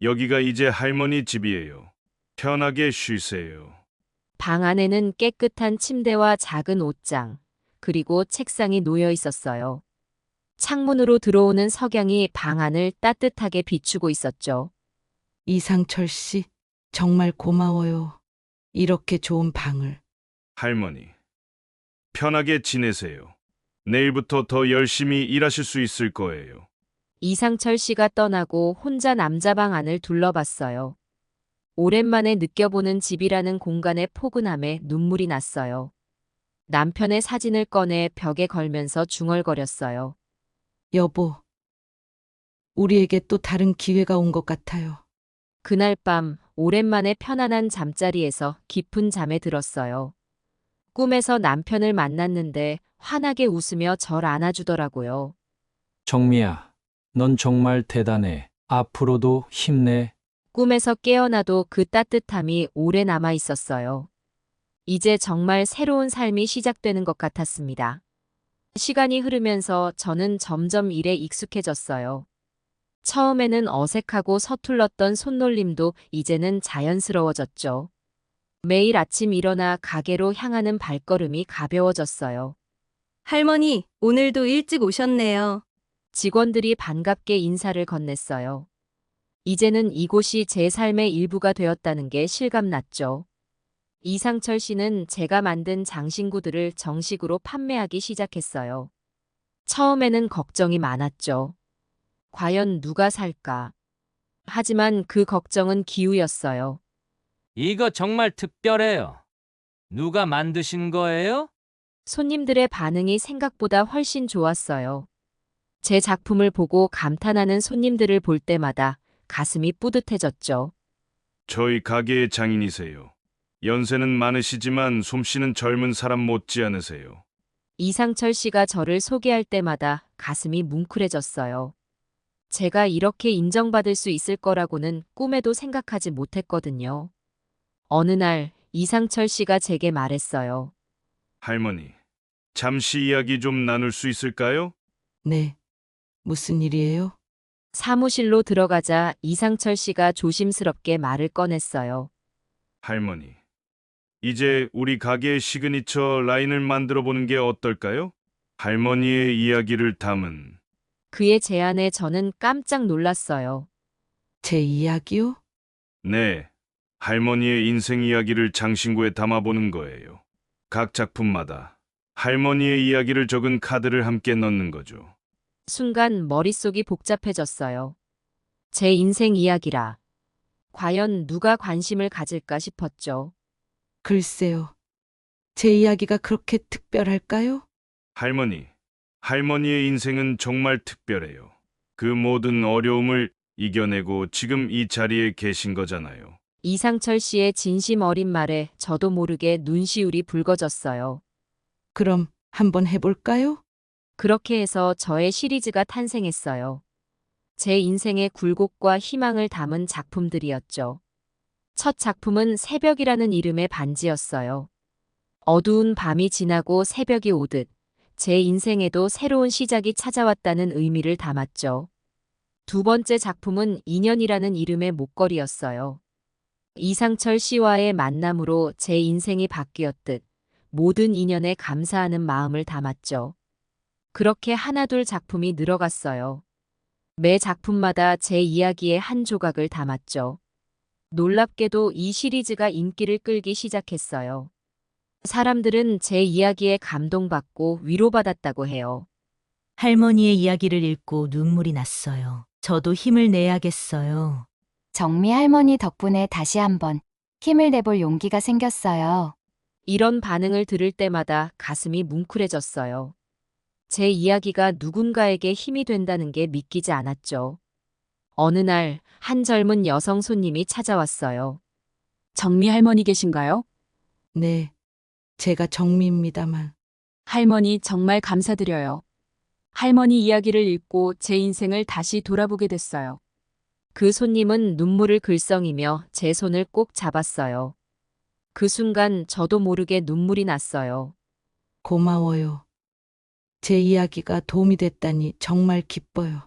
여기가 이제 할머니 집이에요. 편하게 쉬세요. 방 안에는 깨끗한 침대와 작은 옷장, 그리고 책상이 놓여 있었어요. 창문으로 들어오는 석양이 방 안을 따뜻하게 비추고 있었죠. 이상철 씨, 정말 고마워요. 이렇게 좋은 방을. 할머니, 편하게 지내세요. 내일부터 더 열심히 일하실 수 있을 거예요. 이상철 씨가 떠나고 혼자 남자방 안을 둘러봤어요. 오랜만에 느껴보는 집이라는 공간의 포근함에 눈물이 났어요. 남편의 사진을 꺼내 벽에 걸면서 중얼거렸어요. 여보, 우리에게 또 다른 기회가 온 것 같아요. 그날 밤 오랜만에 편안한 잠자리에서 깊은 잠에 들었어요. 꿈에서 남편을 만났는데 환하게 웃으며 절 안아주더라고요. 정미야, 넌 정말 대단해. 앞으로도 힘내. 꿈에서 깨어나도 그 따뜻함이 오래 남아 있었어요. 이제 정말 새로운 삶이 시작되는 것 같았습니다. 시간이 흐르면서 저는 점점 일에 익숙해졌어요. 처음에는 어색하고 서툴렀던 손놀림도 이제는 자연스러워졌죠. 매일 아침 일어나 가게로 향하는 발걸음이 가벼워졌어요. 할머니, 오늘도 일찍 오셨네요. 직원들이 반갑게 인사를 건넸어요. 이제는 이곳이 제 삶의 일부가 되었다는 게 실감났죠. 이상철 씨는 제가 만든 장신구들을 정식으로 판매하기 시작했어요. 처음에는 걱정이 많았죠. 과연 누가 살까? 하지만 그 걱정은 기우였어요. 이거 정말 특별해요. 누가 만드신 거예요? 손님들의 반응이 생각보다 훨씬 좋았어요. 제 작품을 보고 감탄하는 손님들을 볼 때마다 가슴이 뿌듯해졌죠. 저희 가게의 장인이세요. 연세는 많으시지만 솜씨는 젊은 사람 못지 않으세요. 이상철 씨가 저를 소개할 때마다 가슴이 뭉클해졌어요. 제가 이렇게 인정받을 수 있을 거라고는 꿈에도 생각하지 못했거든요. 어느 날 이상철 씨가 제게 말했어요. 할머니, 잠시 이야기 좀 나눌 수 있을까요? 네. 무슨 일이에요? 사무실로 들어가자 이상철 씨가 조심스럽게 말을 꺼냈어요. 할머니, 이제 우리 가게의 시그니처 라인을 만들어 보는 게 어떨까요? 할머니의 이야기를 담은. 그의 제안에 저는 깜짝 놀랐어요. 제 이야기요? 네, 할머니의 인생 이야기를 장신구에 담아보는 거예요. 각 작품마다 할머니의 이야기를 적은 카드를 함께 넣는 거죠. 순간 머릿속이 복잡해졌어요. 제 인생 이야기라. 과연 누가 관심을 가질까 싶었죠. 글쎄요. 제 이야기가 그렇게 특별할까요? 할머니의 인생은 정말 특별해요. 그 모든 어려움을 이겨내고 지금 이 자리에 계신 거잖아요. 이상철 씨의 진심 어린 말에 저도 모르게 눈시울이 붉어졌어요. 그럼 한번 해볼까요? 그렇게 해서 저의 시리즈가 탄생했어요. 제 인생의 굴곡과 희망을 담은 작품들이었죠. 첫 작품은 새벽이라는 이름의 반지였어요. 어두운 밤이 지나고 새벽이 오듯 제 인생에도 새로운 시작이 찾아왔다는 의미를 담았죠. 두 번째 작품은 인연이라는 이름의 목걸이였어요. 이상철 씨와의 만남으로 제 인생이 바뀌었듯 모든 인연에 감사하는 마음을 담았죠. 그렇게 하나둘 작품이 늘어갔어요. 매 작품마다 제 이야기의 한 조각을 담았죠. 놀랍게도 이 시리즈가 인기를 끌기 시작했어요. 사람들은 제 이야기에 감동받고 위로받았다고 해요. 할머니의 이야기를 읽고 눈물이 났어요. 저도 힘을 내야겠어요. 정미 할머니 덕분에 다시 한번 힘을 내볼 용기가 생겼어요. 이런 반응을 들을 때마다 가슴이 뭉클해졌어요. 제 이야기가 누군가에게 힘이 된다는 게 믿기지 않았죠. 어느 날 한 젊은 여성 손님이 찾아왔어요. 정미 할머니 계신가요? 네, 제가 정미입니다만. 할머니 정말 감사드려요. 할머니 이야기를 읽고 제 인생을 다시 돌아보게 됐어요. 그 손님은 눈물을 글썽이며 제 손을 꼭 잡았어요. 그 순간 저도 모르게 눈물이 났어요. 고마워요. 제 이야기가 도움이 됐다니 정말 기뻐요.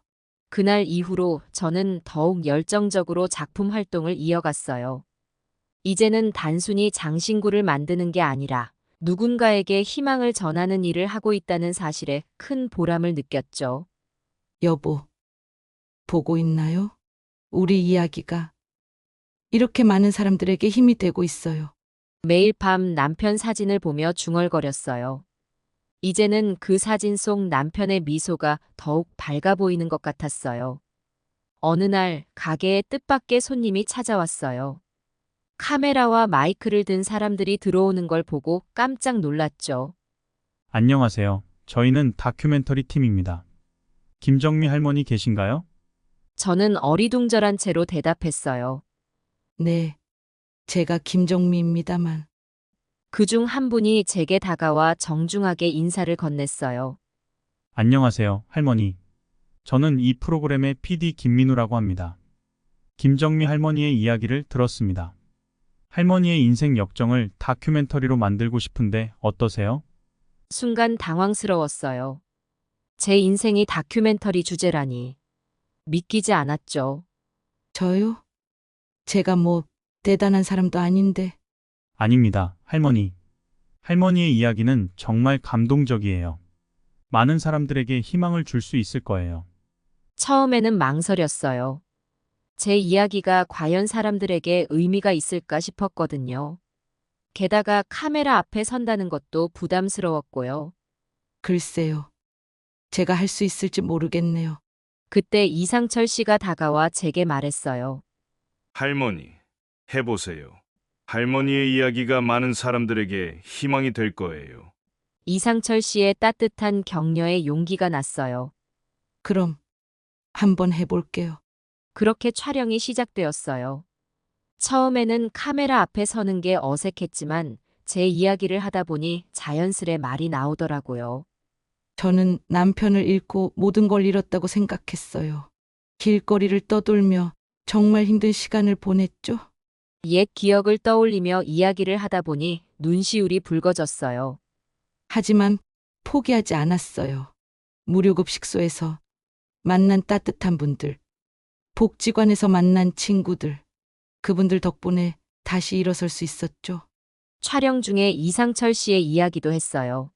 그날 이후로 저는 더욱 열정적으로 작품 활동을 이어갔어요. 이제는 단순히 장신구를 만드는 게 아니라 누군가에게 희망을 전하는 일을 하고 있다는 사실에 큰 보람을 느꼈죠. 여보, 보고 있나요? 우리 이야기가 이렇게 많은 사람들에게 힘이 되고 있어요. 매일 밤 남편 사진을 보며 중얼거렸어요. 이제는 그 사진 속 남편의 미소가 더욱 밝아 보이는 것 같았어요. 어느 날 가게에 뜻밖의 손님이 찾아왔어요. 카메라와 마이크를 든 사람들이 들어오는 걸 보고 깜짝 놀랐죠. 안녕하세요. 저희는 다큐멘터리 팀입니다. 김정미 할머니 계신가요? 저는 어리둥절한 채로 대답했어요. 네, 제가 김정미입니다만. 그중 한 분이 제게 다가와 정중하게 인사를 건넸어요. 안녕하세요, 할머니. 저는 이 프로그램의 PD 김민우라고 합니다. 김정미 할머니의 이야기를 들었습니다. 할머니의 인생 역정을 다큐멘터리로 만들고 싶은데 어떠세요? 순간 당황스러웠어요. 제 인생이 다큐멘터리 주제라니. 믿기지 않았죠. 저요? 제가 뭐 대단한 사람도 아닌데. 아닙니다, 할머니. 할머니의 이야기는 정말 감동적이에요. 많은 사람들에게 희망을 줄 수 있을 거예요. 처음에는 망설였어요. 제 이야기가 과연 사람들에게 의미가 있을까 싶었거든요. 게다가 카메라 앞에 선다는 것도 부담스러웠고요. 글쎄요. 제가 할 수 있을지 모르겠네요. 그때 이상철 씨가 다가와 제게 말했어요. 할머니, 해보세요. 할머니의 이야기가 많은 사람들에게 희망이 될 거예요. 이상철 씨의 따뜻한 격려에 용기가 났어요. 그럼 한번 해볼게요. 그렇게 촬영이 시작되었어요. 처음에는 카메라 앞에 서는 게 어색했지만 제 이야기를 하다 보니 자연스레 말이 나오더라고요. 저는 남편을 잃고 모든 걸 잃었다고 생각했어요. 길거리를 떠돌며 정말 힘든 시간을 보냈죠. 옛 기억을 떠올리며 이야기를 하다 보니 눈시울이 붉어졌어요. 하지만 포기하지 않았어요. 무료급식소에서 만난 따뜻한 분들, 복지관에서 만난 친구들, 그분들 덕분에 다시 일어설 수 있었죠. 촬영 중에 이상철 씨의 이야기도 했어요.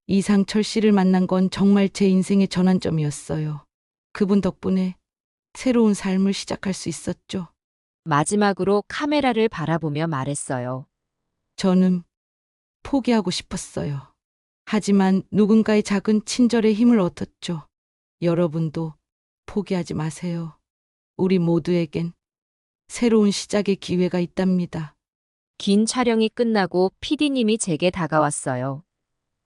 이상철 씨를 만난 건 정말 제 인생의 전환점이었어요. 그분 덕분에 새로운 삶을 시작할 수 있었죠. 마지막으로 카메라를 바라보며 말했어요. 저는 포기하고 싶었어요. 하지만 누군가의 작은 친절의 힘을 얻었죠. 여러분도 포기하지 마세요. 우리 모두에겐 새로운 시작의 기회가 있답니다. 긴 촬영이 끝나고 PD님이 제게 다가왔어요.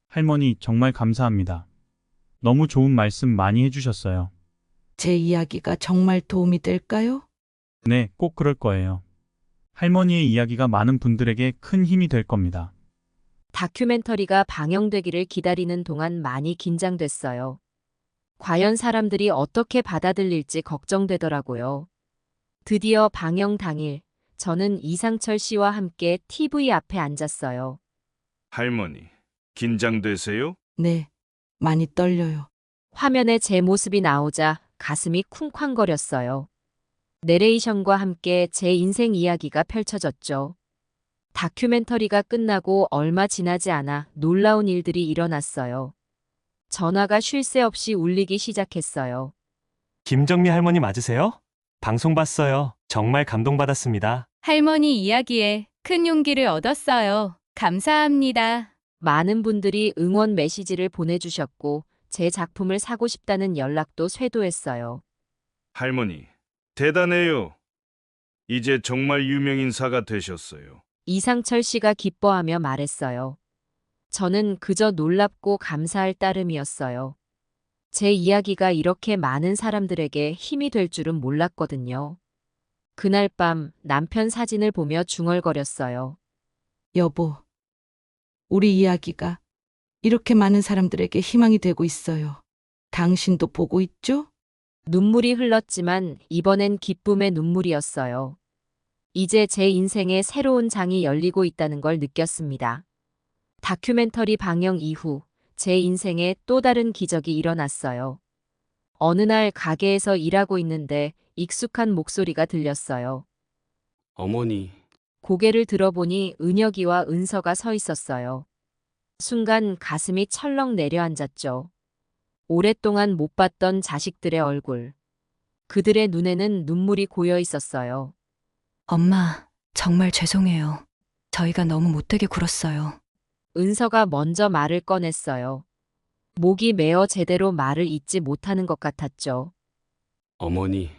할머니 정말 감사합니다. 너무 좋은 말씀 많이 해주셨어요. 제 이야기가 정말 도움이 될까요? 네, 꼭 그럴 거예요. 할머니의 이야기가 많은 분들에게 큰 힘이 될 겁니다. 다큐멘터리가 방영되기를 기다리는 동안 많이 긴장됐어요. 과연 사람들이 어떻게 받아들일지 걱정되더라고요. 드디어 방영 당일 저는 이상철 씨와 함께 TV 앞에 앉았어요. 할머니, 긴장되세요? 네, 많이 떨려요. 화면에 제 모습이 나오자 가슴이 쿵쾅거렸어요. 내레이션과 함께 제 인생 이야기가 펼쳐졌죠. 다큐멘터리가 끝나고 얼마 지나지 않아 놀라운 일들이 일어났어요. 전화가 쉴 새 없이 울리기 시작했어요. 김정미 할머니 맞으세요? 방송 봤어요. 정말 감동받았습니다. 할머니 이야기에 큰 용기를 얻었어요. 감사합니다. 많은 분들이 응원 메시지를 보내주셨고 제 작품을 사고 싶다는 연락도 쇄도했어요. 할머니, 대단해요. 이제 정말 유명인사가 되셨어요. 이상철 씨가 기뻐하며 말했어요. 저는 그저 놀랍고 감사할 따름이었어요. 제 이야기가 이렇게 많은 사람들에게 힘이 될 줄은 몰랐거든요. 그날 밤 남편 사진을 보며 중얼거렸어요. 여보, 우리 이야기가 이렇게 많은 사람들에게 희망이 되고 있어요. 당신도 보고 있죠? 눈물이 흘렀지만 이번엔 기쁨의 눈물이었어요. 이제 제 인생에 새로운 장이 열리고 있다는 걸 느꼈습니다. 다큐멘터리 방영 이후 제 인생에 또 다른 기적이 일어났어요. 어느 날 가게에서 일하고 있는데 익숙한 목소리가 들렸어요. 어머니, 고개를 들어보니 은혁이와 은서가 서 있었어요. 순간 가슴이 철렁 내려앉았죠. 오랫동안 못 봤던 자식들의 얼굴. 그들의 눈에는 눈물이 고여 있었어요. 엄마, 정말 죄송해요. 저희가 너무 못되게 굴었어요. 은서가 먼저 말을 꺼냈어요. 목이 메어 제대로 말을 잇지 못하는 것 같았죠. 어머니,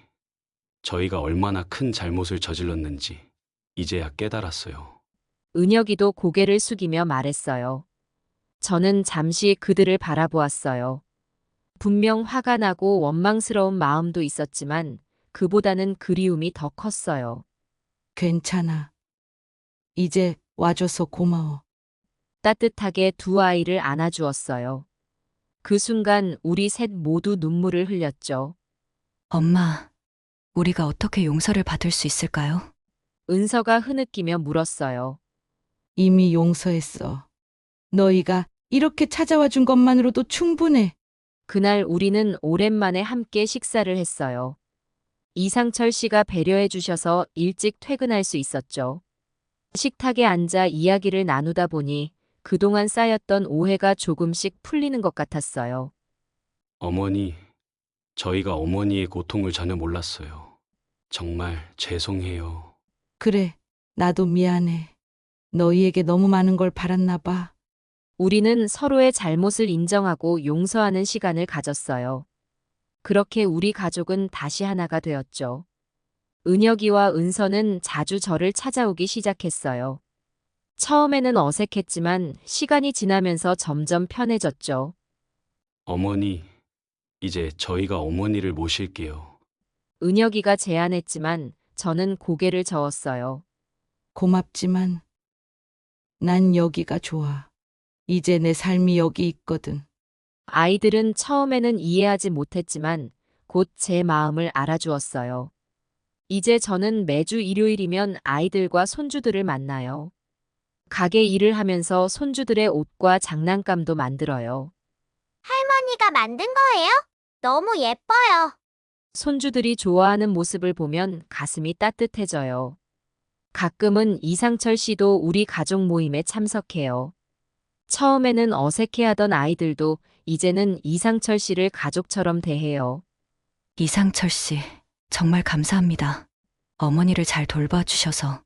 저희가 얼마나 큰 잘못을 저질렀는지 이제야 깨달았어요. 은혁이도 고개를 숙이며 말했어요. 저는 잠시 그들을 바라보았어요. 분명 화가 나고 원망스러운 마음도 있었지만 그보다는 그리움이 더 컸어요. 괜찮아. 이제 와줘서 고마워. 따뜻하게 두 아이를 안아주었어요. 그 순간 우리 셋 모두 눈물을 흘렸죠. 엄마, 우리가 어떻게 용서를 받을 수 있을까요? 은서가 흐느끼며 물었어요. 이미 용서했어. 너희가 이렇게 찾아와 준 것만으로도 충분해. 그날 우리는 오랜만에 함께 식사를 했어요. 이상철 씨가 배려해 주셔서 일찍 퇴근할 수 있었죠. 식탁에 앉아 이야기를 나누다 보니 그동안 쌓였던 오해가 조금씩 풀리는 것 같았어요. 어머니, 저희가 어머니의 고통을 전혀 몰랐어요. 정말 죄송해요. 그래, 나도 미안해. 너희에게 너무 많은 걸 바랐나 봐. 우리는 서로의 잘못을 인정하고 용서하는 시간을 가졌어요. 그렇게 우리 가족은 다시 하나가 되었죠. 은혁이와 은서는 자주 저를 찾아오기 시작했어요. 처음에는 어색했지만 시간이 지나면서 점점 편해졌죠. 어머니, 이제 저희가 어머니를 모실게요. 은혁이가 제안했지만 저는 고개를 저었어요. 고맙지만 난 여기가 좋아. 이제 내 삶이 여기 있거든. 아이들은 처음에는 이해하지 못했지만 곧 제 마음을 알아주었어요. 이제 저는 매주 일요일이면 아이들과 손주들을 만나요. 가게 일을 하면서 손주들의 옷과 장난감도 만들어요. 할머니가 만든 거예요? 너무 예뻐요. 손주들이 좋아하는 모습을 보면 가슴이 따뜻해져요. 가끔은 이상철 씨도 우리 가족 모임에 참석해요. 처음에는 어색해하던 아이들도 이제는 이상철 씨를 가족처럼 대해요. 이상철 씨, 정말 감사합니다. 어머니를 잘 돌봐주셔서.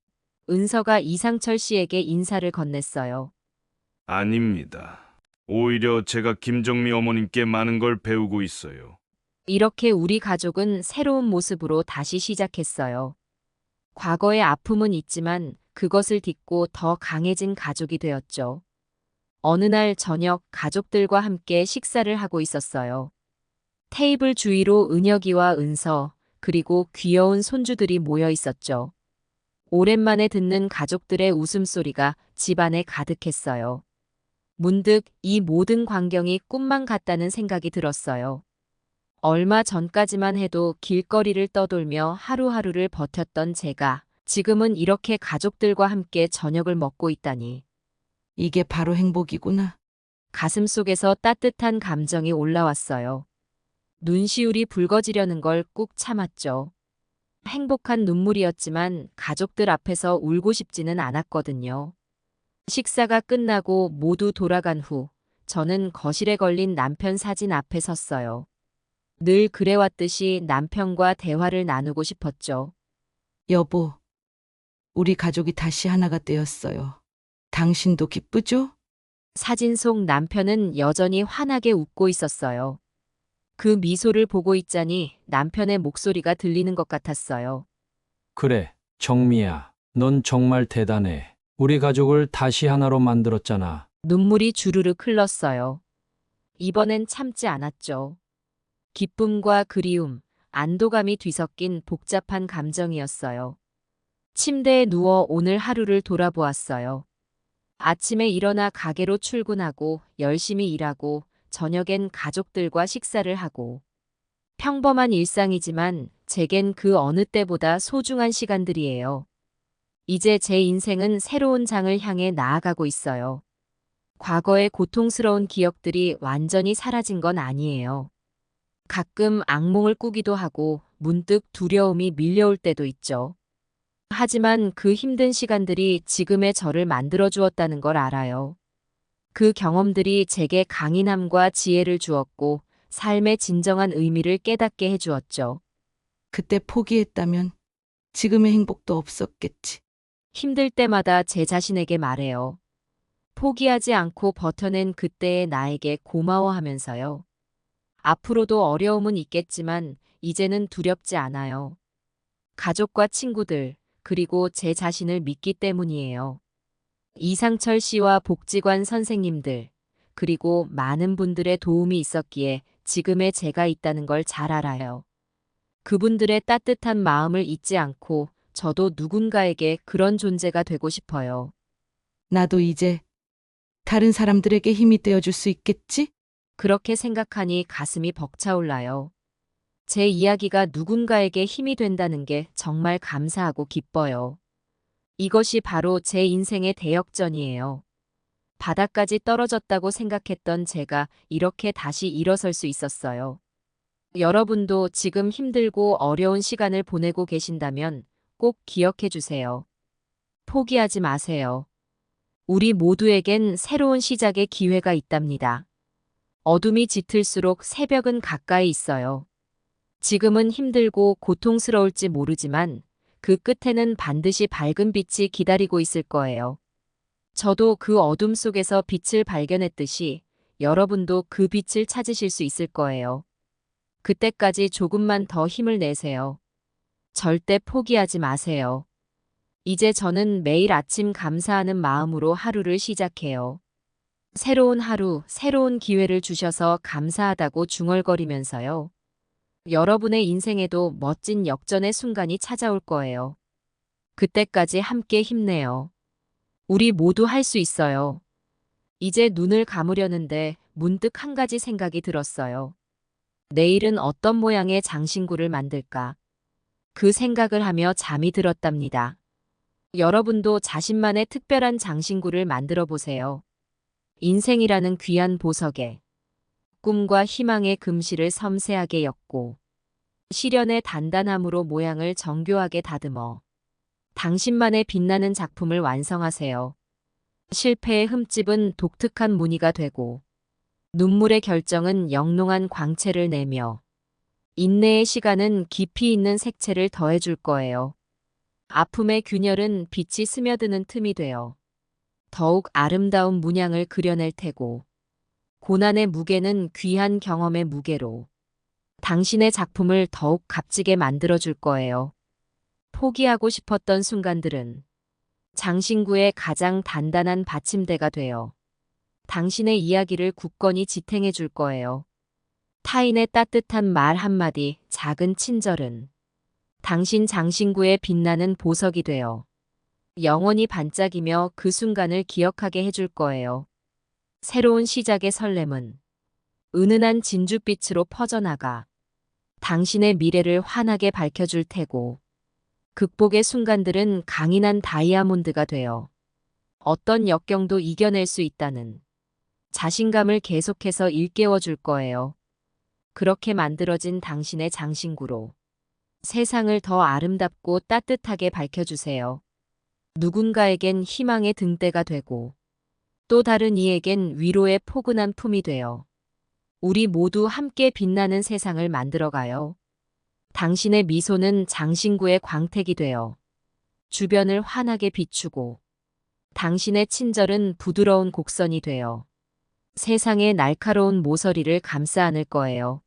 은서가 이상철 씨에게 인사를 건넸어요. 아닙니다. 오히려 제가 김정미 어머님께 많은 걸 배우고 있어요. 이렇게 우리 가족은 새로운 모습으로 다시 시작했어요. 과거의 아픔은 있지만 그것을 딛고 더 강해진 가족이 되었죠. 어느 날 저녁 가족들과 함께 식사를 하고 있었어요. 테이블 주위로 은혁이와 은서, 그리고 귀여운 손주들이 모여 있었죠. 오랜만에 듣는 가족들의 웃음소리가 집안에 가득했어요. 문득 이 모든 광경이 꿈만 같다는 생각이 들었어요. 얼마 전까지만 해도 길거리를 떠돌며 하루하루를 버텼던 제가 지금은 이렇게 가족들과 함께 저녁을 먹고 있다니. 이게 바로 행복이구나. 가슴속에서 따뜻한 감정이 올라왔어요. 눈시울이 붉어지려는 걸 꾹 참았죠. 행복한 눈물이었지만 가족들 앞에서 울고 싶지는 않았거든요. 식사가 끝나고 모두 돌아간 후 저는 거실에 걸린 남편 사진 앞에 섰어요. 늘 그래왔듯이 남편과 대화를 나누고 싶었죠. 여보, 우리 가족이 다시 하나가 되었어요. 당신도 기쁘죠? 사진 속 남편은 여전히 환하게 웃고 있었어요. 그 미소를 보고 있자니 남편의 목소리가 들리는 것 같았어요. 그래, 정미야. 넌 정말 대단해. 우리 가족을 다시 하나로 만들었잖아. 눈물이 주르륵 흘렀어요. 이번엔 참지 않았죠. 기쁨과 그리움, 안도감이 뒤섞인 복잡한 감정이었어요. 침대에 누워 오늘 하루를 돌아보았어요. 아침에 일어나 가게로 출근하고 열심히 일하고 저녁엔 가족들과 식사를 하고. 평범한 일상이지만 제겐 그 어느 때보다 소중한 시간들이에요. 이제 제 인생은 새로운 장을 향해 나아가고 있어요. 과거의 고통스러운 기억들이 완전히 사라진 건 아니에요. 가끔 악몽을 꾸기도 하고 문득 두려움이 밀려올 때도 있죠. 하지만 그 힘든 시간들이 지금의 저를 만들어 주었다는 걸 알아요. 그 경험들이 제게 강인함과 지혜를 주었고 삶의 진정한 의미를 깨닫게 해주었죠. 그때 포기했다면 지금의 행복도 없었겠지. 힘들 때마다 제 자신에게 말해요. 포기하지 않고 버텨낸 그때의 나에게 고마워하면서요. 앞으로도 어려움은 있겠지만 이제는 두렵지 않아요. 가족과 친구들, 그리고 제 자신을 믿기 때문이에요. 이상철 씨와 복지관 선생님들, 그리고 많은 분들의 도움이 있었기에 지금의 제가 있다는 걸 잘 알아요. 그분들의 따뜻한 마음을 잊지 않고 저도 누군가에게 그런 존재가 되고 싶어요. 나도 이제 다른 사람들에게 힘이 되어줄 수 있겠지? 그렇게 생각하니 가슴이 벅차올라요. 제 이야기가 누군가에게 힘이 된다는 게 정말 감사하고 기뻐요. 이것이 바로 제 인생의 대역전이에요. 바닥까지 떨어졌다고 생각했던 제가 이렇게 다시 일어설 수 있었어요. 여러분도 지금 힘들고 어려운 시간을 보내고 계신다면 꼭 기억해 주세요. 포기하지 마세요. 우리 모두에겐 새로운 시작의 기회가 있답니다. 어둠이 짙을수록 새벽은 가까이 있어요. 지금은 힘들고 고통스러울지 모르지만 그 끝에는 반드시 밝은 빛이 기다리고 있을 거예요. 저도 그 어둠 속에서 빛을 발견했듯이 여러분도 그 빛을 찾으실 수 있을 거예요. 그때까지 조금만 더 힘을 내세요. 절대 포기하지 마세요. 이제 저는 매일 아침 감사하는 마음으로 하루를 시작해요. 새로운 하루, 새로운 기회를 주셔서 감사하다고 중얼거리면서요. 여러분의 인생에도 멋진 역전의 순간이 찾아올 거예요. 그때까지 함께 힘내요. 우리 모두 할 수 있어요. 이제 눈을 감으려는데 문득 한 가지 생각이 들었어요. 내일은 어떤 모양의 장신구를 만들까? 그 생각을 하며 잠이 들었답니다. 여러분도 자신만의 특별한 장신구를 만들어 보세요. 인생이라는 귀한 보석에 꿈과 희망의 금실을 섬세하게 엮고 시련의 단단함으로 모양을 정교하게 다듬어 당신만의 빛나는 작품을 완성하세요. 실패의 흠집은 독특한 무늬가 되고 눈물의 결정은 영롱한 광채를 내며 인내의 시간은 깊이 있는 색채를 더해줄 거예요. 아픔의 균열은 빛이 스며드는 틈이 되어 더욱 아름다운 문양을 그려낼 테고 고난의 무게는 귀한 경험의 무게로 당신의 작품을 더욱 값지게 만들어줄 거예요. 포기하고 싶었던 순간들은 장신구의 가장 단단한 받침대가 되어 당신의 이야기를 굳건히 지탱해 줄 거예요. 타인의 따뜻한 말 한마디, 작은 친절은 당신 장신구의 빛나는 보석이 되어 영원히 반짝이며 그 순간을 기억하게 해줄 거예요. 새로운 시작의 설렘은 은은한 진주빛으로 퍼져나가 당신의 미래를 환하게 밝혀줄 테고 극복의 순간들은 강인한 다이아몬드가 되어 어떤 역경도 이겨낼 수 있다는 자신감을 계속해서 일깨워 줄 거예요. 그렇게 만들어진 당신의 장신구로 세상을 더 아름답고 따뜻하게 밝혀주세요. 누군가에겐 희망의 등대가 되고 또 다른 이에겐 위로의 포근한 품이 되어 우리 모두 함께 빛나는 세상을 만들어가요. 당신의 미소는 장신구의 광택이 되어 주변을 환하게 비추고 당신의 친절은 부드러운 곡선이 되어 세상의 날카로운 모서리를 감싸 안을 거예요.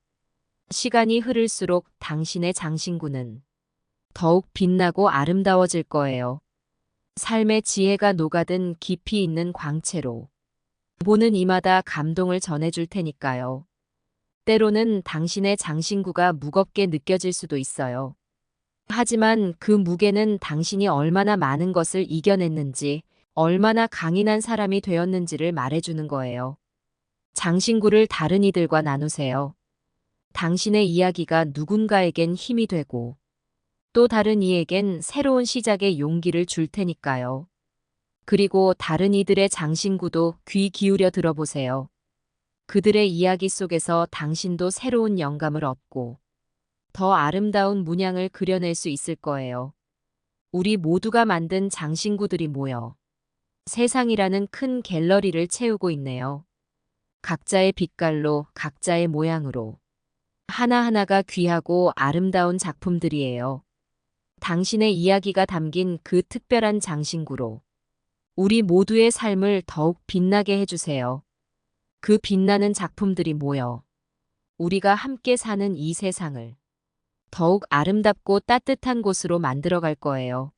시간이 흐를수록 당신의 장신구는 더욱 빛나고 아름다워질 거예요. 삶의 지혜가 녹아든 깊이 있는 광채로 보는 이마다 감동을 전해줄 테니까요. 때로는 당신의 장신구가 무겁게 느껴질 수도 있어요. 하지만 그 무게는 당신이 얼마나 많은 것을 이겨냈는지, 얼마나 강인한 사람이 되었는지를 말해주는 거예요. 장신구를 다른 이들과 나누세요. 당신의 이야기가 누군가에겐 힘이 되고 또 다른 이에겐 새로운 시작의 용기를 줄 테니까요. 그리고 다른 이들의 장신구도 귀 기울여 들어보세요. 그들의 이야기 속에서 당신도 새로운 영감을 얻고 더 아름다운 문양을 그려낼 수 있을 거예요. 우리 모두가 만든 장신구들이 모여 세상이라는 큰 갤러리를 채우고 있네요. 각자의 빛깔로, 각자의 모양으로 하나하나가 귀하고 아름다운 작품들이에요. 당신의 이야기가 담긴 그 특별한 장신구로 우리 모두의 삶을 더욱 빛나게 해주세요. 그 빛나는 작품들이 모여 우리가 함께 사는 이 세상을 더욱 아름답고 따뜻한 곳으로 만들어갈 거예요.